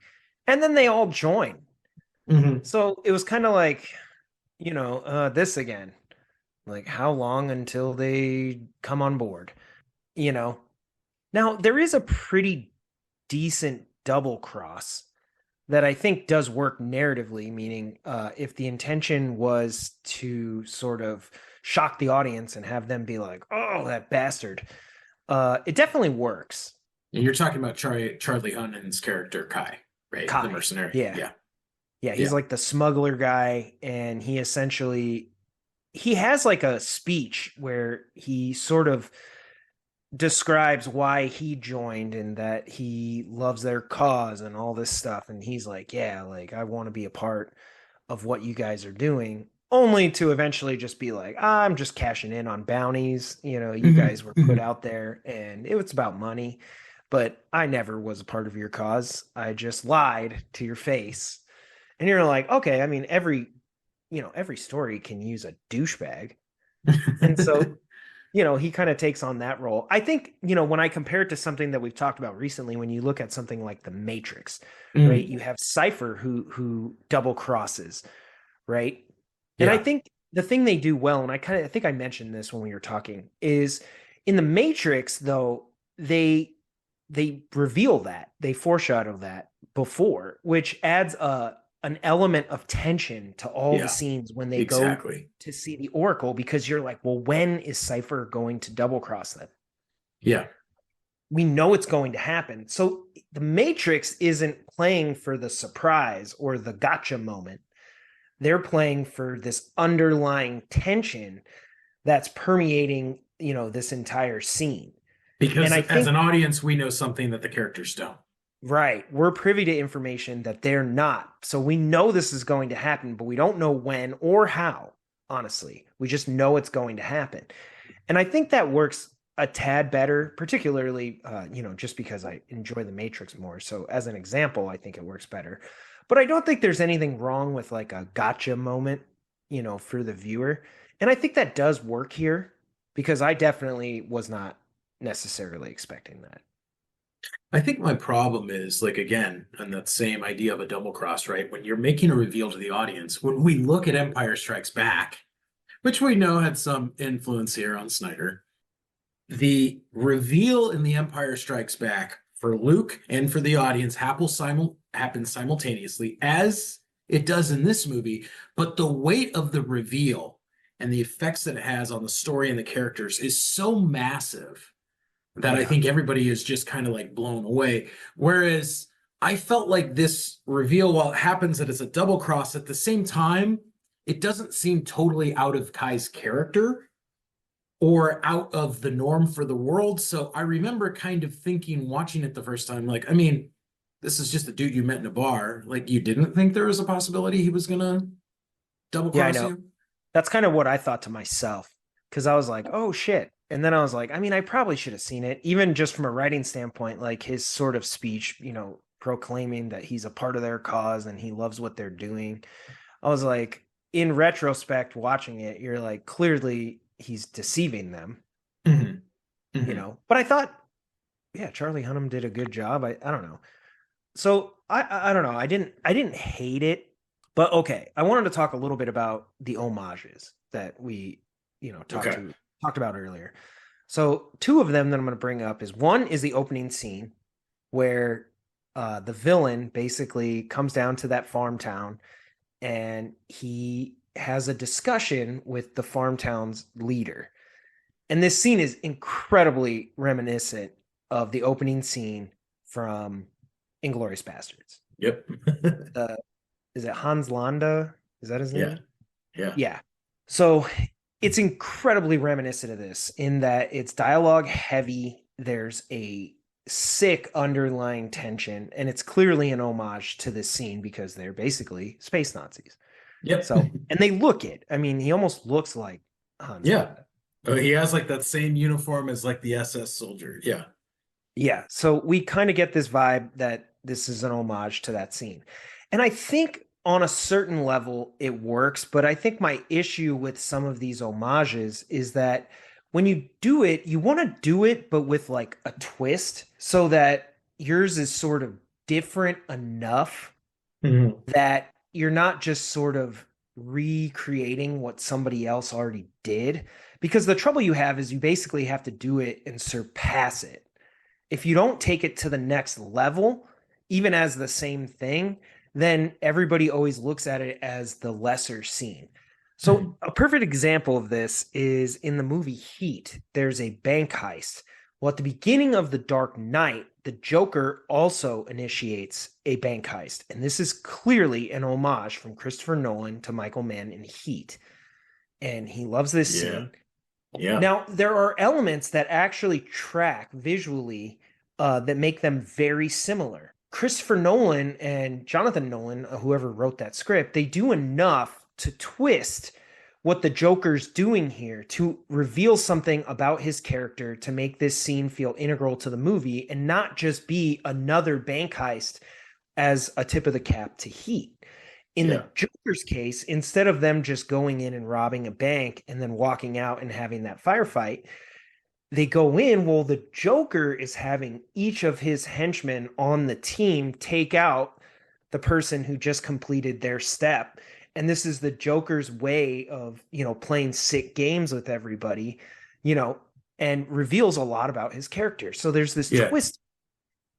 And then they all join. Mm-hmm. So it was kind of like, this again. Like how long until they come on board? You know. Now there is a pretty decent double cross that I think does work narratively, meaning if the intention was to sort of shock the audience and have them be like, oh, that bastard, it definitely works. And you're talking about Charlie Hunnam's character Kai, right? The Kai. mercenary. Yeah. Yeah, Yeah. He's yeah, like the smuggler guy. And he has like a speech where he sort of describes why he joined and that he loves their cause and all this stuff. And he's like, yeah, like I want to be a part of what you guys are doing. only to eventually just be like, I'm just cashing in on bounties. You guys Mhm, were put mhm. out there and it was about money, but I never was a part of your cause. I just lied to your face. And you're like, okay, I mean, every story can use a douchebag. And so, he kind of takes on that role. I think, when I compare it to something that we've talked about recently, when you look at something like The Matrix, right? Mm, You have Cypher who double crosses, right? And I yeah, think the thing they do well, and I think I mentioned this when we were talking, is in the Matrix, though, they reveal that, they foreshadow that before, which adds an element of tension to all the yeah, scenes when they go exactly. to see the Oracle, because you're like, well, when is Cypher going to double cross them? Yeah. We know it's going to happen. So the Matrix isn't playing for the surprise or the gotcha moment. They're playing for this underlying tension that's permeating, this entire scene. And Because I as think, an audience, we know something that the characters don't. right, we're privy to information that they're not. So we know this is going to happen, but we don't know when or how, honestly. We just know it's going to happen. And I think that works a tad better, particularly, just because I enjoy the Matrix more. So as an example, I think it works better. But I don't think there's anything wrong with like a gotcha moment, for the viewer. And I think that does work here because I definitely was not necessarily expecting that. I think my problem is, like, again, on that same idea of a double cross, right? When you're making a reveal to the audience, when we look at Empire Strikes Back, which we know had some influence here on Snyder, the reveal in The Empire Strikes Back for Luke and for the audience happens simultaneously as it does in this movie, but the weight of the reveal and the effects that it has on the story and the characters is so massive that I Yeah. think everybody is just kind of like blown away. Whereas I felt like this reveal, while it happens that it's a double cross, at the same time, it doesn't seem totally out of Kai's character or out of the norm for the world. So I remember kind of thinking, watching it the first time, like, I mean, this is just a dude you met in a bar. Like, you didn't think there was a possibility he was gonna double Yeah, I cross know. you? That's kind of what I thought to myself because I was like, oh shit. And then I was like, I mean, I probably should have seen it, even just from a writing standpoint, like his sort of speech, proclaiming that he's a part of their cause and he loves what they're doing. I was like, in retrospect, watching it, you're like, clearly he's deceiving them, Mm-hmm. Mm-hmm. But I thought, yeah, Charlie Hunnam did a good job. I don't know. So I don't know. I didn't hate it, but okay. I wanted to talk a little bit about the homages that we Okay. talked about earlier. So two of them that I'm going to bring up is one is the opening scene where the villain basically comes down to that farm town and he has a discussion with the farm town's leader. And this scene is incredibly reminiscent of the opening scene from Inglorious Bastards. Yep. Uh, is it Hans Landa? Is that his Yeah. name? Yeah. Yeah. So it's incredibly reminiscent of this in that it's dialogue heavy. There's a sick underlying tension, and it's clearly an homage to this scene because they're basically space Nazis. Yep. So, and they look it. I mean, he almost looks like Hans Yeah. Landa. Oh, he has like that same uniform as like the SS soldier. Yeah. Yeah. So we kind of get this vibe that this is an homage to that scene. And I think on a certain level it works, but I think my issue with some of these homages is that when you do it, you want to do it, but with like a twist so that yours is sort of different enough Mhm. that you're not just sort of recreating what somebody else already did. Because the trouble you have is you basically have to do it and surpass it. If you don't take it to the next level, even as the same thing, then everybody always looks at it as the lesser scene. So, Mhm. a perfect example of this is in the movie Heat. There's a bank heist. Well, at the beginning of The Dark Knight, the Joker also initiates a bank heist. And this is clearly an homage from Christopher Nolan to Michael Mann in Heat. And he loves this Yeah. scene. Yeah. Now, there are elements that actually track visually that make them very similar. Christopher Nolan and Jonathan Nolan, whoever wrote that script, they do enough to twist what the Joker's doing here to reveal something about his character to make this scene feel integral to the movie and not just be another bank heist as a tip of the cap to Heat. In the Yeah. Joker's case, instead of them just going in and robbing a bank and then walking out and having that firefight, they go in. Well, the Joker is having each of his henchmen on the team take out the person who just completed their step. And this is the Joker's way of, playing sick games with everybody, and reveals a lot about his character. So there's this Yeah. twist.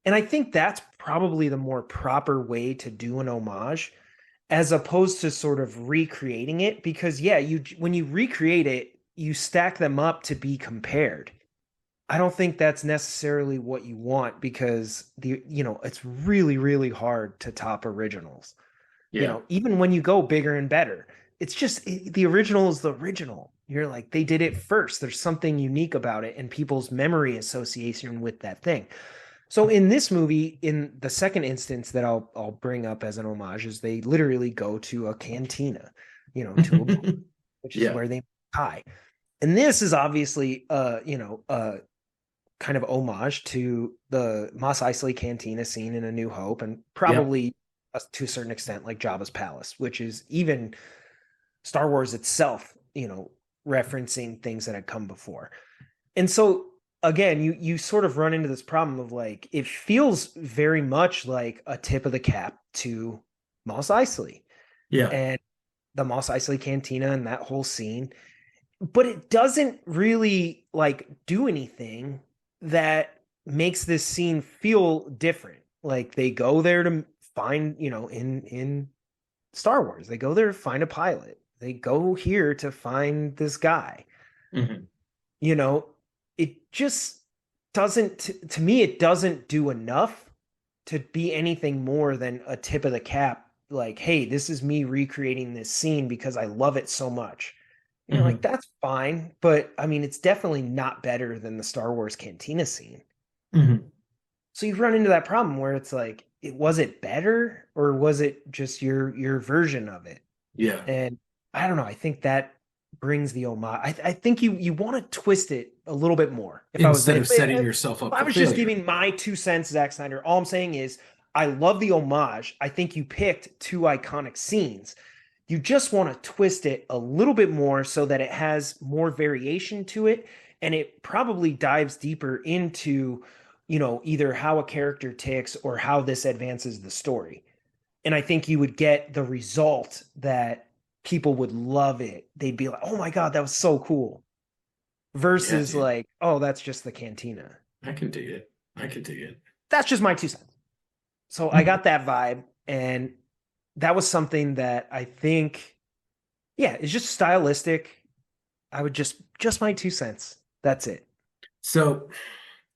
And I think that's probably the more proper way to do an homage as opposed to sort of recreating it. Because, yeah, when you recreate it, you stack them up to be compared. I don't think that's necessarily what you want because it's really, really hard to top originals. Yeah. Even when you go bigger and better, it's just the original is the original. You're like, they did it first. There's something unique about it and people's memory association with that thing. So in this movie, in the second instance that I'll bring up as an homage is they literally go to a cantina, to a bar, which is Yeah. where they tie. And this is obviously kind of homage to the Mos Eisley Cantina scene in A New Hope, and Yep. probably to a certain extent like Jabba's Palace, which is even Star Wars itself, referencing things that had come before. And so again, you sort of run into this problem of like it feels very much like a tip of the cap to Mos Eisley Yeah. and the Mos Eisley Cantina and that whole scene, but it doesn't really like do anything that makes this scene feel different. Like they go there to find, in Star Wars, they go there to find a pilot. They go here to find this guy. Mm-hmm. It just doesn't, to me, it doesn't do enough to be anything more than a tip of the cap. Like, hey, this is me recreating this scene because I love it so much. Like Mm-hmm. that's fine, but I mean, it's definitely not better than the Star Wars Cantina scene. Mm-hmm. So you run into that problem where it's like, was it better or was it just your version of it? Yeah. And I don't know. I think that brings the homage. I think you want to twist it a little bit more. Instead of setting yourself If up I for was just failure. giving my 2 cents, Zack Snyder, all I'm saying is I love the homage. I think you picked two iconic scenes. You just want to twist it a little bit more so that it has more variation to it, and it probably dives deeper into, either how a character ticks or how this advances the story. And I think you would get the result that people would love it. They'd be like, "Oh my god, that was so cool." Yeah, Versus dude. like, "Oh, that's just the cantina." I can dig it. I can dig it. That's just my 2 cents. So I got that vibe, and that was something that I think, yeah, it's just stylistic. I would just my 2 cents. That's it. So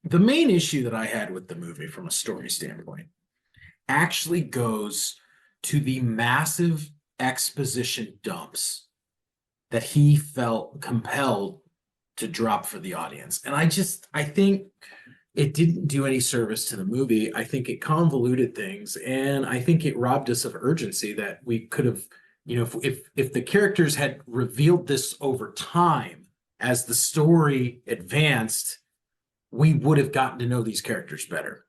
the main issue that I had with the movie from a story standpoint actually goes to the massive exposition dumps that he felt compelled to drop for the audience. And I think it didn't do any service to the movie. I think it convoluted things, and I think it robbed us of urgency that we could have, if the characters had revealed this over time as the story advanced, we would have gotten to know these characters better.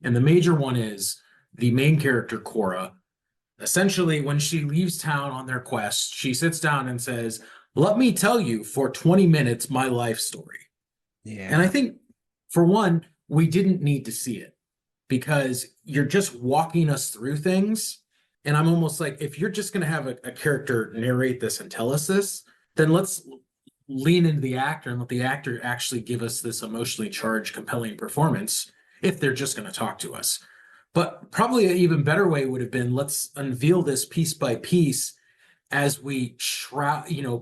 And the major one is the main character, Cora. Essentially, when she leaves town on their quest, she sits down and says, "Let me tell you for 20 minutes my life story." And I Yeah. think, for one, we didn't need to see it because you're just walking us through things. And I'm almost like, if you're just going to have a character narrate this and tell us this, then let's lean into the actor and let the actor actually give us this emotionally charged, compelling performance if they're just going to talk to us. But probably an even better way would have been, let's unveil this piece by piece as we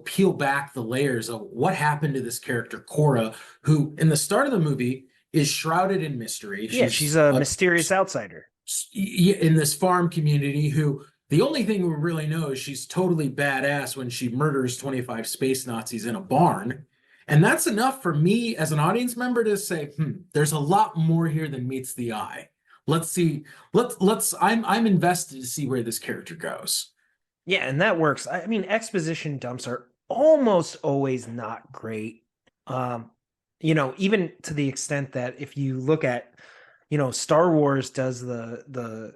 peel back the layers of what happened to this character, Cora, who in the start of the movie is shrouded in mystery. Yeah, she's She's a mysterious outsider. in this farm community who the only thing we really know is she's totally badass when she murders 25 space Nazis in a barn. And that's enough for me as an audience member to say, there's a lot more here than meets the eye. Let's see. I'm invested to see where this character goes. Yeah, and that works. I mean, exposition dumps are almost always not great. Um, even to the extent that if you look at, Star Wars does the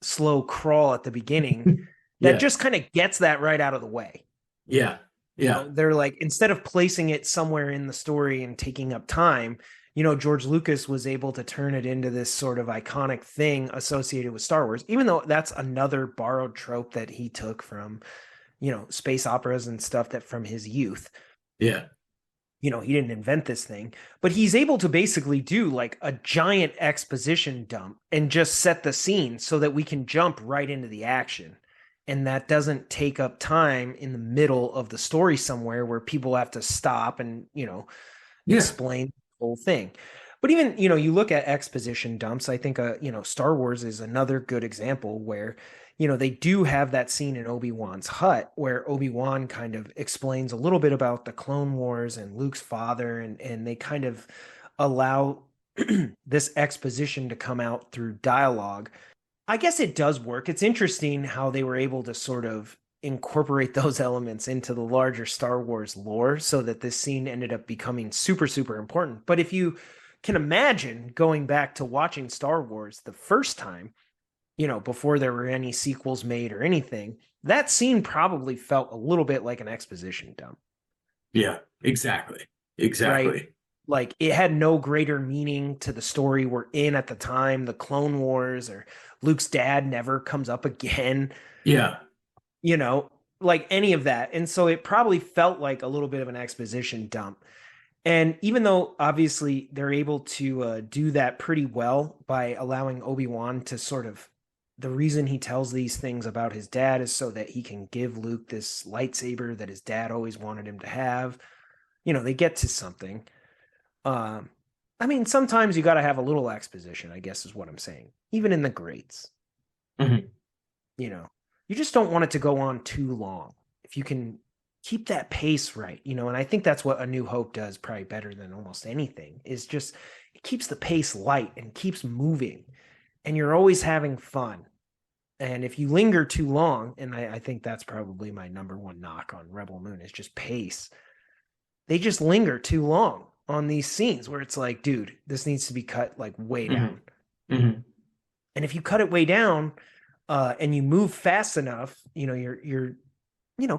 slow crawl at the beginning, that Yeah, just kind of gets that right out of the way. yeah, yeah, They're like, instead of placing it somewhere in the story and taking up time, George Lucas was able to turn it into this sort of iconic thing associated with Star Wars, even though that's another borrowed trope that he took from, space operas and stuff that from his youth. yeah, He didn't invent this thing, but he's able to basically do like a giant exposition dump and just set the scene so that we can jump right into the action. And that doesn't take up time in the middle of the story somewhere where people have to stop and, yeah. explain the whole thing. But even, you look at exposition dumps, I think, Star Wars is another good example where, they do have that scene in Obi-Wan's hut where Obi-Wan kind of explains a little bit about the Clone Wars and Luke's father, and they kind of allow this exposition to come out through dialogue. I guess it does work. It's interesting how they were able to sort of incorporate those elements into the larger Star Wars lore so that this scene ended up becoming super, super important. But if you can imagine going back to watching Star Wars the first time, before there were any sequels made or anything, that scene probably felt a little bit like an exposition dump, Yeah, exactly. right? Exactly. Like it had no greater meaning to the story we're in at the time, the Clone Wars, or Luke's dad never comes up again, Yeah. you know, like any of that. And so it probably felt like a little bit of an exposition dump. And even though obviously they're able to do that pretty well by allowing Obi-Wan to sort of, the reason he tells these things about his dad is so that he can give Luke this lightsaber that his dad always wanted him to have. They get to something. Um, I mean, sometimes you got to have a little exposition, I guess is what I'm saying. Even in the greats, Mhm. you know, you just don't want it to go on too long. If you can keep that pace right, and I think that's what A New Hope does probably better than almost anything is just it keeps the pace light and keeps moving and you're always having fun. And if you linger too long, and I think that's probably my number one knock on Rebel Moon is just pace. They just linger too long on these scenes where it's like, dude, this needs to be cut like way Mhm. down. Mhm. And if you cut it way down, and you move fast enough, you're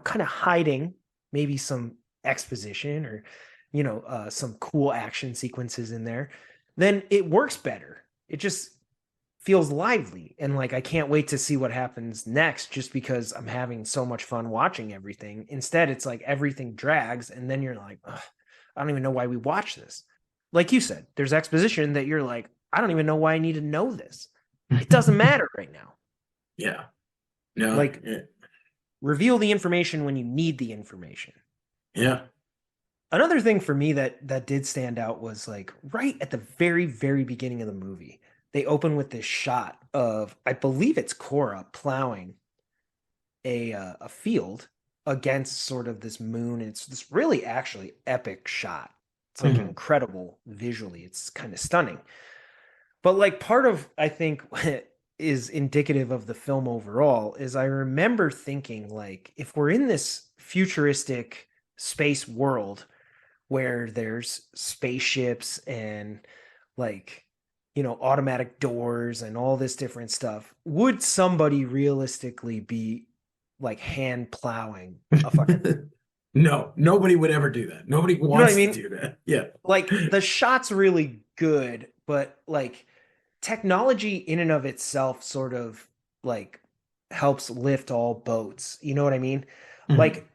kind of hiding maybe some exposition or some cool action sequences in there, then it works better. It just feels lively and like I can't wait to see what happens next just because I'm having so much fun watching everything. Instead, it's like everything drags and then you're like, ugh, I don't even know why we watch this. Like you said, there's exposition that you're like, I don't even know why I need to know this. It doesn't matter right now. Yeah. No. Like, reveal the information when you need the information. Yeah. Another thing for me that did stand out was like right at the very very beginning of the movie. They open with this shot of I believe it's Cora plowing a field against sort of this moon. It's this really actually epic shot. It's like Mhm. incredible visually. It's kind of stunning. But like part of I think is indicative of the film overall is I remember thinking like if we're in this futuristic space world where there's spaceships and like automatic doors and all this different stuff, would somebody realistically be like hand plowing a fucking No, nobody would ever do that. Nobody you know what I wants to mean? do that. Yeah. Like the shot's really good, but like technology in and of itself sort of like helps lift all boats. You know what I mean? Mhm. Like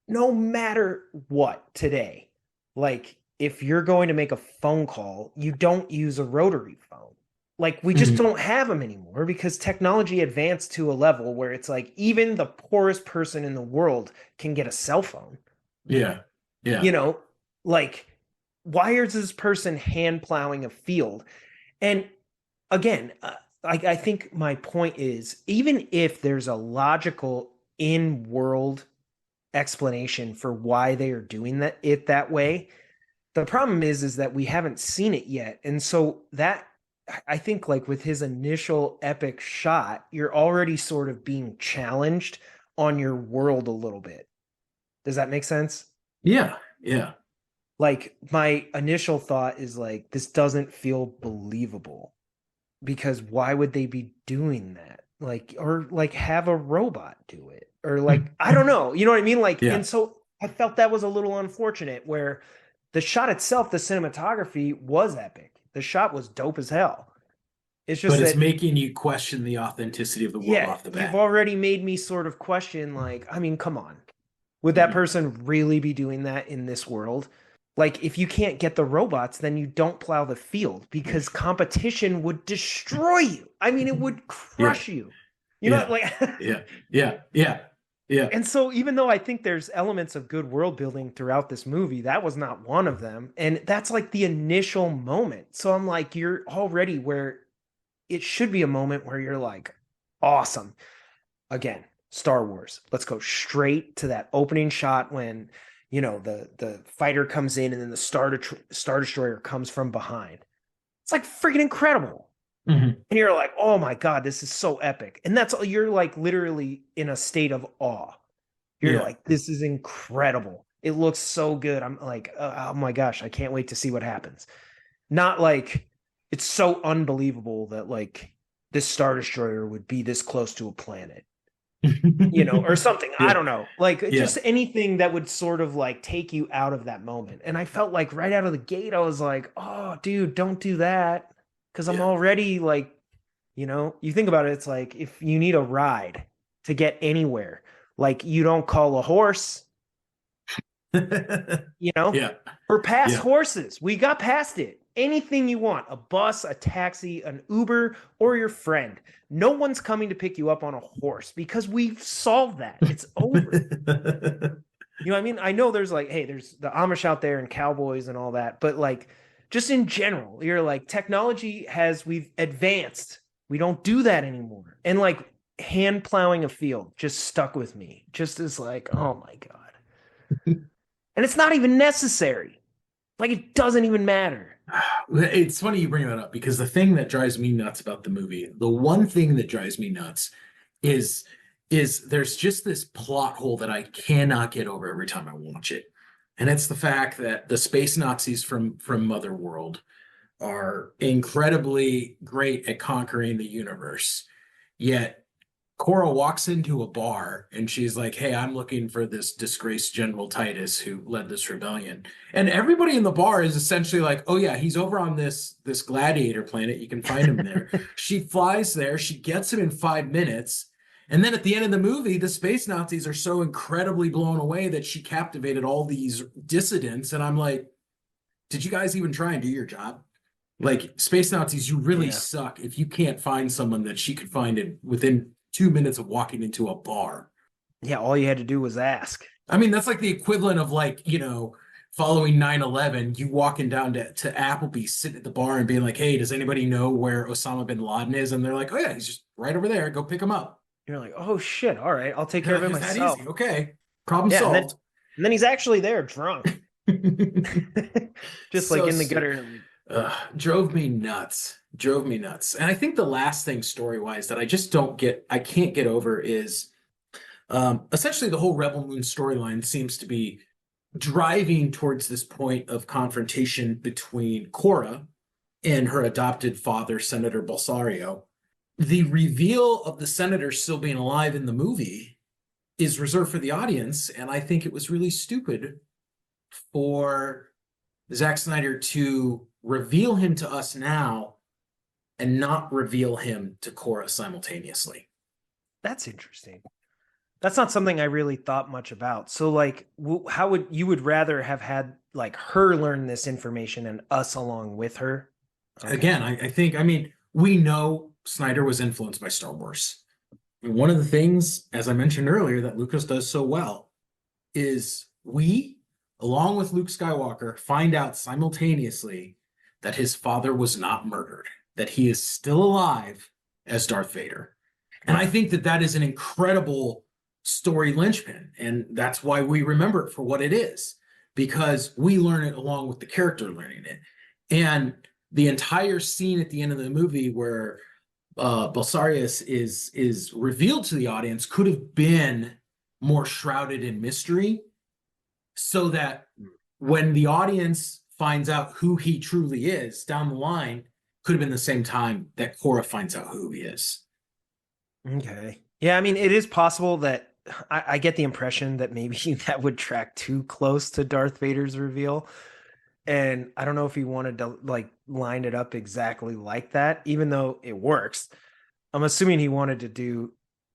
no matter what today, like if you're going to make a phone call, you don't use a rotary phone. Like we just Mhm. don't have them anymore because technology advanced to a level where it's like even the poorest person in the world can get a cell phone. Yeah. You Yeah. know, like why is this person hand plowing a field? And again, I think my point is even if there's a logical in world explanation for why they are doing that way, the problem is that we haven't seen it yet. And so that I think like with his initial epic shot, you're already sort of being challenged on your world a little bit. Does that make sense? Yeah, yeah. Like my initial thought is like this doesn't feel believable because why would they be doing that? Like or like have a robot do it or like I don't know. You know what I mean? Like Yeah. and so I felt that was a little unfortunate where the shot itself, the cinematography was epic. The shot was dope as hell. It's just But it's that making you question the authenticity of the world yeah, off the you've bat. already made me sort of question like, I mean, come on. Would that Mhm. person really be doing that in this world? Like, if you can't get the robots, then you don't plow the field because competition would destroy you. I mean, it would Yeah, crush you. You know, yeah, like, yeah, yeah, yeah, yeah. and so even though I think there's elements of good world building throughout this movie, that was not one of them. And that's like the initial moment. So I'm like, you're already where it should be a moment where you're like, awesome. Again, Star Wars. Let's go straight to that opening shot when the fighter comes in and then the star destroyer comes from behind. It's like freaking incredible. Mhm. And you're like, "Oh my god, this is so epic." And that's you're like literally in a state of awe. You're Yeah. like, "This is incredible. It looks so good." I'm like, "Oh my gosh, I can't wait to see what happens." Not like it's so unbelievable that like this star destroyer would be this close to a planet, or something. I Yeah, don't know. Like yeah, just anything that would sort of like take you out of that moment. And I felt like right out of the gate, I was like, oh, dude, don't do that. Cause I'm yeah. already like, you think about it, it's like if you need a ride to get anywhere, like you don't call a horse, you know, Yeah, we're past yeah. horses. We got past it. Anything you want, a bus, a taxi, an Uber, or your friend. No one's coming to pick you up on a horse because we've solved that. It's over. You know what I mean? I know there's like, hey, there's the Amish out there and cowboys and all that, but like just in general, you're like we've advanced. We don't do that anymore. And like hand plowing a field just stuck with me. Just as like, oh my God. And it's not even necessary. Like it doesn't even matter. It's funny you bring that up because the thing that drives me nuts about the movie, the one thing that drives me nuts is there's just this plot hole that I cannot get over every time I watch it. And it's the fact that the space Nazis from Mother World are incredibly great at conquering the universe. Yet Cora walks into a bar and she's like, "Hey, I'm looking for this disgraced General Titus who led this rebellion." And everybody in the bar is essentially like, "Oh yeah, he's over on this gladiator planet. You can find him there." She flies there, she gets him in 5 minutes, and then at the end of the movie, the space Nazis are so incredibly blown away that she captivated all these dissidents. And I'm like, did you guys even try and do your job? Like space Nazis, you really Yeah. suck if you can't find someone that she could find it within 2 minutes of walking into a bar. Yeah. All you had to do was ask. I mean, that's like the equivalent of like, following 9/11, you walking down to Applebee's, sitting at the bar and being like, "Hey, does anybody know where Osama bin Laden is?" And they're like, "Oh yeah, he's just right over there. Go pick him up." You're like, oh shit. All right. I'll take care of it It's that easy. myself. Okay. Problem Yeah. And then, solved. and then he's actually there drunk, just like So in the stupid. gutter. Drove me nuts. Drove me nuts. And I think the last thing story wise that I just don't get, I can't get over is essentially the whole Rebel Moon storyline seems to be driving towards this point of confrontation between Cora and her adopted father, Senator Balsario. The reveal of the senator still being alive in the movie is reserved for the audience. And I think it was really stupid for Zack Snyder to reveal him to us now and not reveal him to Cora simultaneously. That's interesting. That's not something I really thought much about. So, like, how would you would rather have had like her learn this information and us along with her? Okay. Again, I think, I mean, we know Snyder was influenced by Star Wars. And one of the things, as I mentioned earlier, that Lucas does so well is we, along with Luke Skywalker, find out simultaneously that his father was not murdered, that he is still alive as Darth Vader. And I think that that is an incredible story linchpin. And that's why we remember it for what it is, because we learn it along with the character learning it. And the entire scene at the end of the movie where Belsarius is revealed to the audience could have been more shrouded in mystery so that when the audience finds out who he truly is down the line, could have been the same time that Korra finds out who he is. Okay. Yeah, I mean, it is possible that I get the impression that maybe that would track too close to Darth Vader's reveal. And I don't know if he wanted to like line it up exactly like that, even though it works. I'm assuming he wanted to do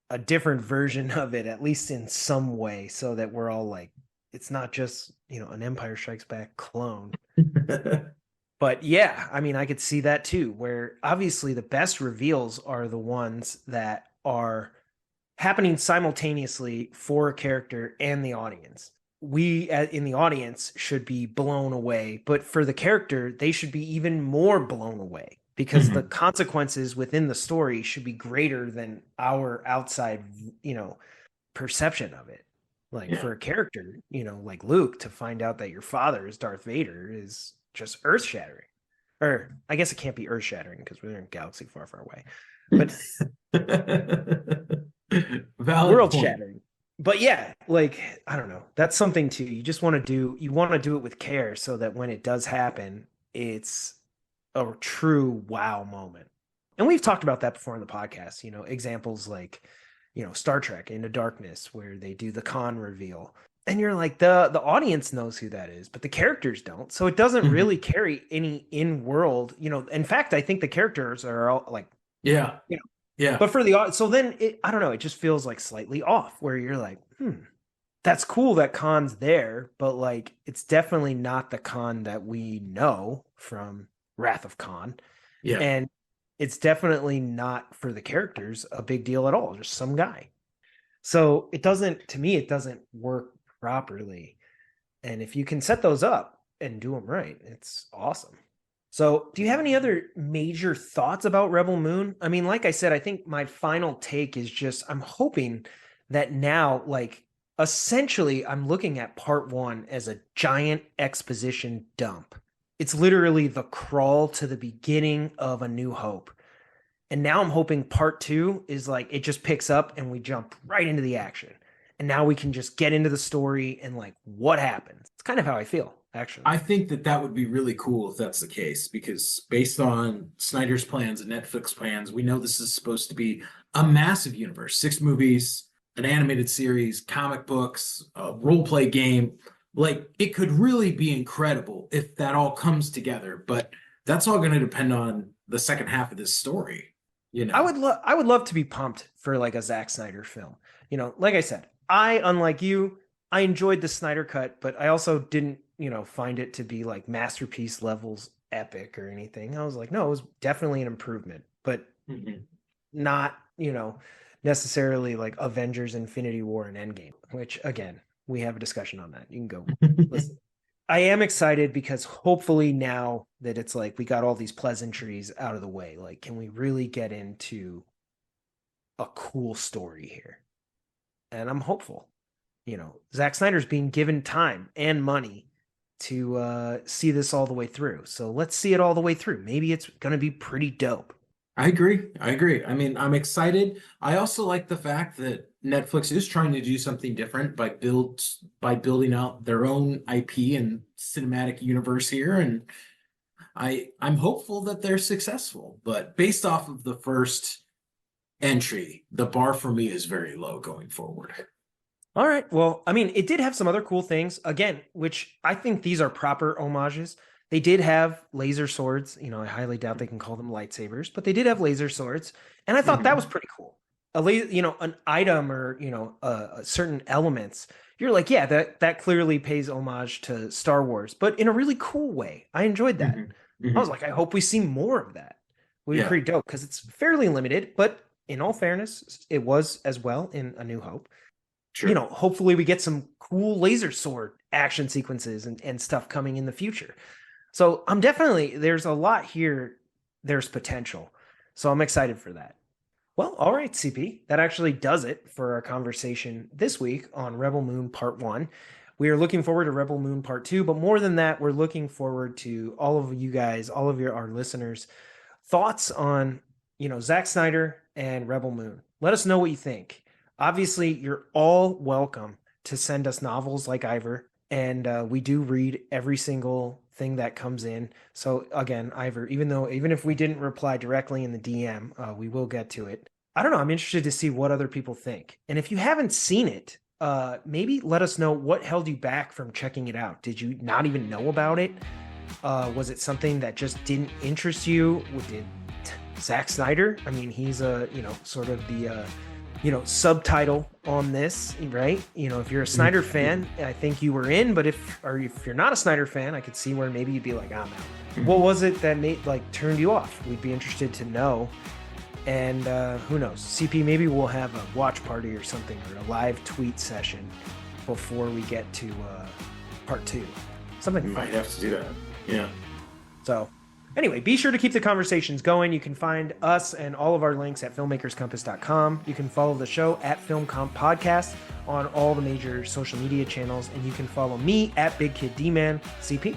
a different version of it, at least in some way, so that we're all like, it's not just, an Empire Strikes Back clone. But yeah, I mean, I could see that too, where obviously the best reveals are the ones that are happening simultaneously for a character and the audience. We in the audience should be blown away, but for the character, they should be even more blown away because the Mhm. consequences within the story should be greater than our outside, perception of it. Like Yeah. for a character, like Luke, to find out that your father is Darth Vader is just earth shattering. Or I guess it can't be earth shattering because we're in a galaxy far, far away. But Valid world point. shattering. But yeah, like I don't know. That's something too. You want to do it with care so that when it does happen, it's a true wow moment. And we've talked about that before in the podcast, examples like, Star Trek Into Darkness where they do the Khan reveal. And you're like the audience knows who that is, but the characters don't. So it doesn't really Mhm. carry any in-world, in fact, I think the characters are all like, Yeah. you know, Yeah. but for the so then I don't know, it just feels like slightly off where you're like, that's cool that Khan's there, but like it's definitely not the Khan that we know from Wrath of Khan. Yeah. And it's definitely not for the characters a big deal at all, just some guy. So it doesn't, to me, it doesn't work properly. And if you can set those up and do them right, it's awesome. So, do you have any other major thoughts about Rebel Moon? I mean, like I said, I think my final take is just I'm hoping that now, like, essentially, I'm looking at part one as a giant exposition dump. It's literally the crawl to the beginning of A New Hope. And now I'm hoping part two is like it just picks up and we jump right into the action. And now we can just get into the story and like what happens. It's kind of how I feel, actually. I think that that would be really cool if that's the case, because based on Snyder's plans and Netflix plans, we know this is supposed to be a massive universe, 6 movies, an animated series, comic books, a role play game. Like it could really be incredible if that all comes together, but that's all going to depend on the second half of this story, you know. I would love to be pumped for like a Zack Snyder film. Like I said, I unlike you, I enjoyed the Snyder cut, but I also didn't, find it to be like masterpiece levels epic or anything. I was like, no, it was definitely an improvement, but Mhm. not, necessarily like Avengers Infinity War and Endgame, which again, we have a discussion on that. You can go listen. I am excited because hopefully now that it's like we got all these pleasantries out of the way, like can we really get into a cool story here? And I'm hopeful. Zack Snyder's being given time and money to see this all the way through. So let's see it all the way through. Maybe it's going to be pretty dope. I agree. I agree. I mean, I'm excited. I also like the fact that Netflix is trying to do something different by building out their own IP and cinematic universe here, and I'm hopeful that they're successful. But based off of the first entry, the bar for me is very low going forward. All right. Well, I mean, it did have some other cool things, again, which I think these are proper homages. They did have laser swords. I highly doubt they can call them lightsabers, but they did have laser swords. And I thought that was Mhm. pretty cool. An item or, certain elements. You're like, yeah, that clearly pays homage to Star Wars, but in a really cool way. I enjoyed that. Mhm. I was Mhm. like, I hope we see more of that. Would be Yeah, pretty dope because it's fairly limited, but in all fairness, it was as well in A New Hope. true. Hopefully we get some cool laser sword action sequences and stuff coming in the future. So I'm definitely, there's a lot here. There's potential. So I'm excited for that. Well, all right, CP. That actually does it for our conversation this week on Rebel Moon Part 1. We are looking forward to Rebel Moon Part 2, but more than that, we're looking forward to all of you guys, all of our listeners' thoughts on, Zack Snyder and Rebel Moon. Let us know what you think. Obviously, you're all welcome to send us novels like Ivor and we do read every single thing that comes in. So again, Ivor, even if we didn't reply directly in the DM, we will get to it. I don't know. I'm interested to see what other people think. And if you haven't seen it, maybe let us know what held you back from checking it out. Did you not even know about it? Was it something that just didn't interest you? Did Zack Snyder? I mean, he's sort of the subtitle on this, right? If you're a Snyder fan, I think you were in, but if you're not a Snyder fan, I could see where maybe you'd be like, I'm out. What was it that turned you off? We'd be interested to know. And who knows? CP, maybe we'll have a watch party or something, or a live tweet session before we get to part 2. Something we might have to do that. Yeah. So anyway, be sure to keep the conversations going. You can find us and all of our links at filmmakerscompass.com. You can follow the show at FilmComp Podcast on all the major social media channels. And you can follow me at Big Kid D-Man. CP?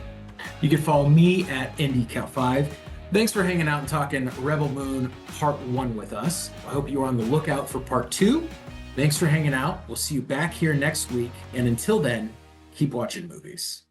You can follow me at IndyCount5. Thanks for hanging out and talking Rebel Moon Part 1 with us. I hope you are on the lookout for Part 2. Thanks for hanging out. We'll see you back here next week. And until then, keep watching movies.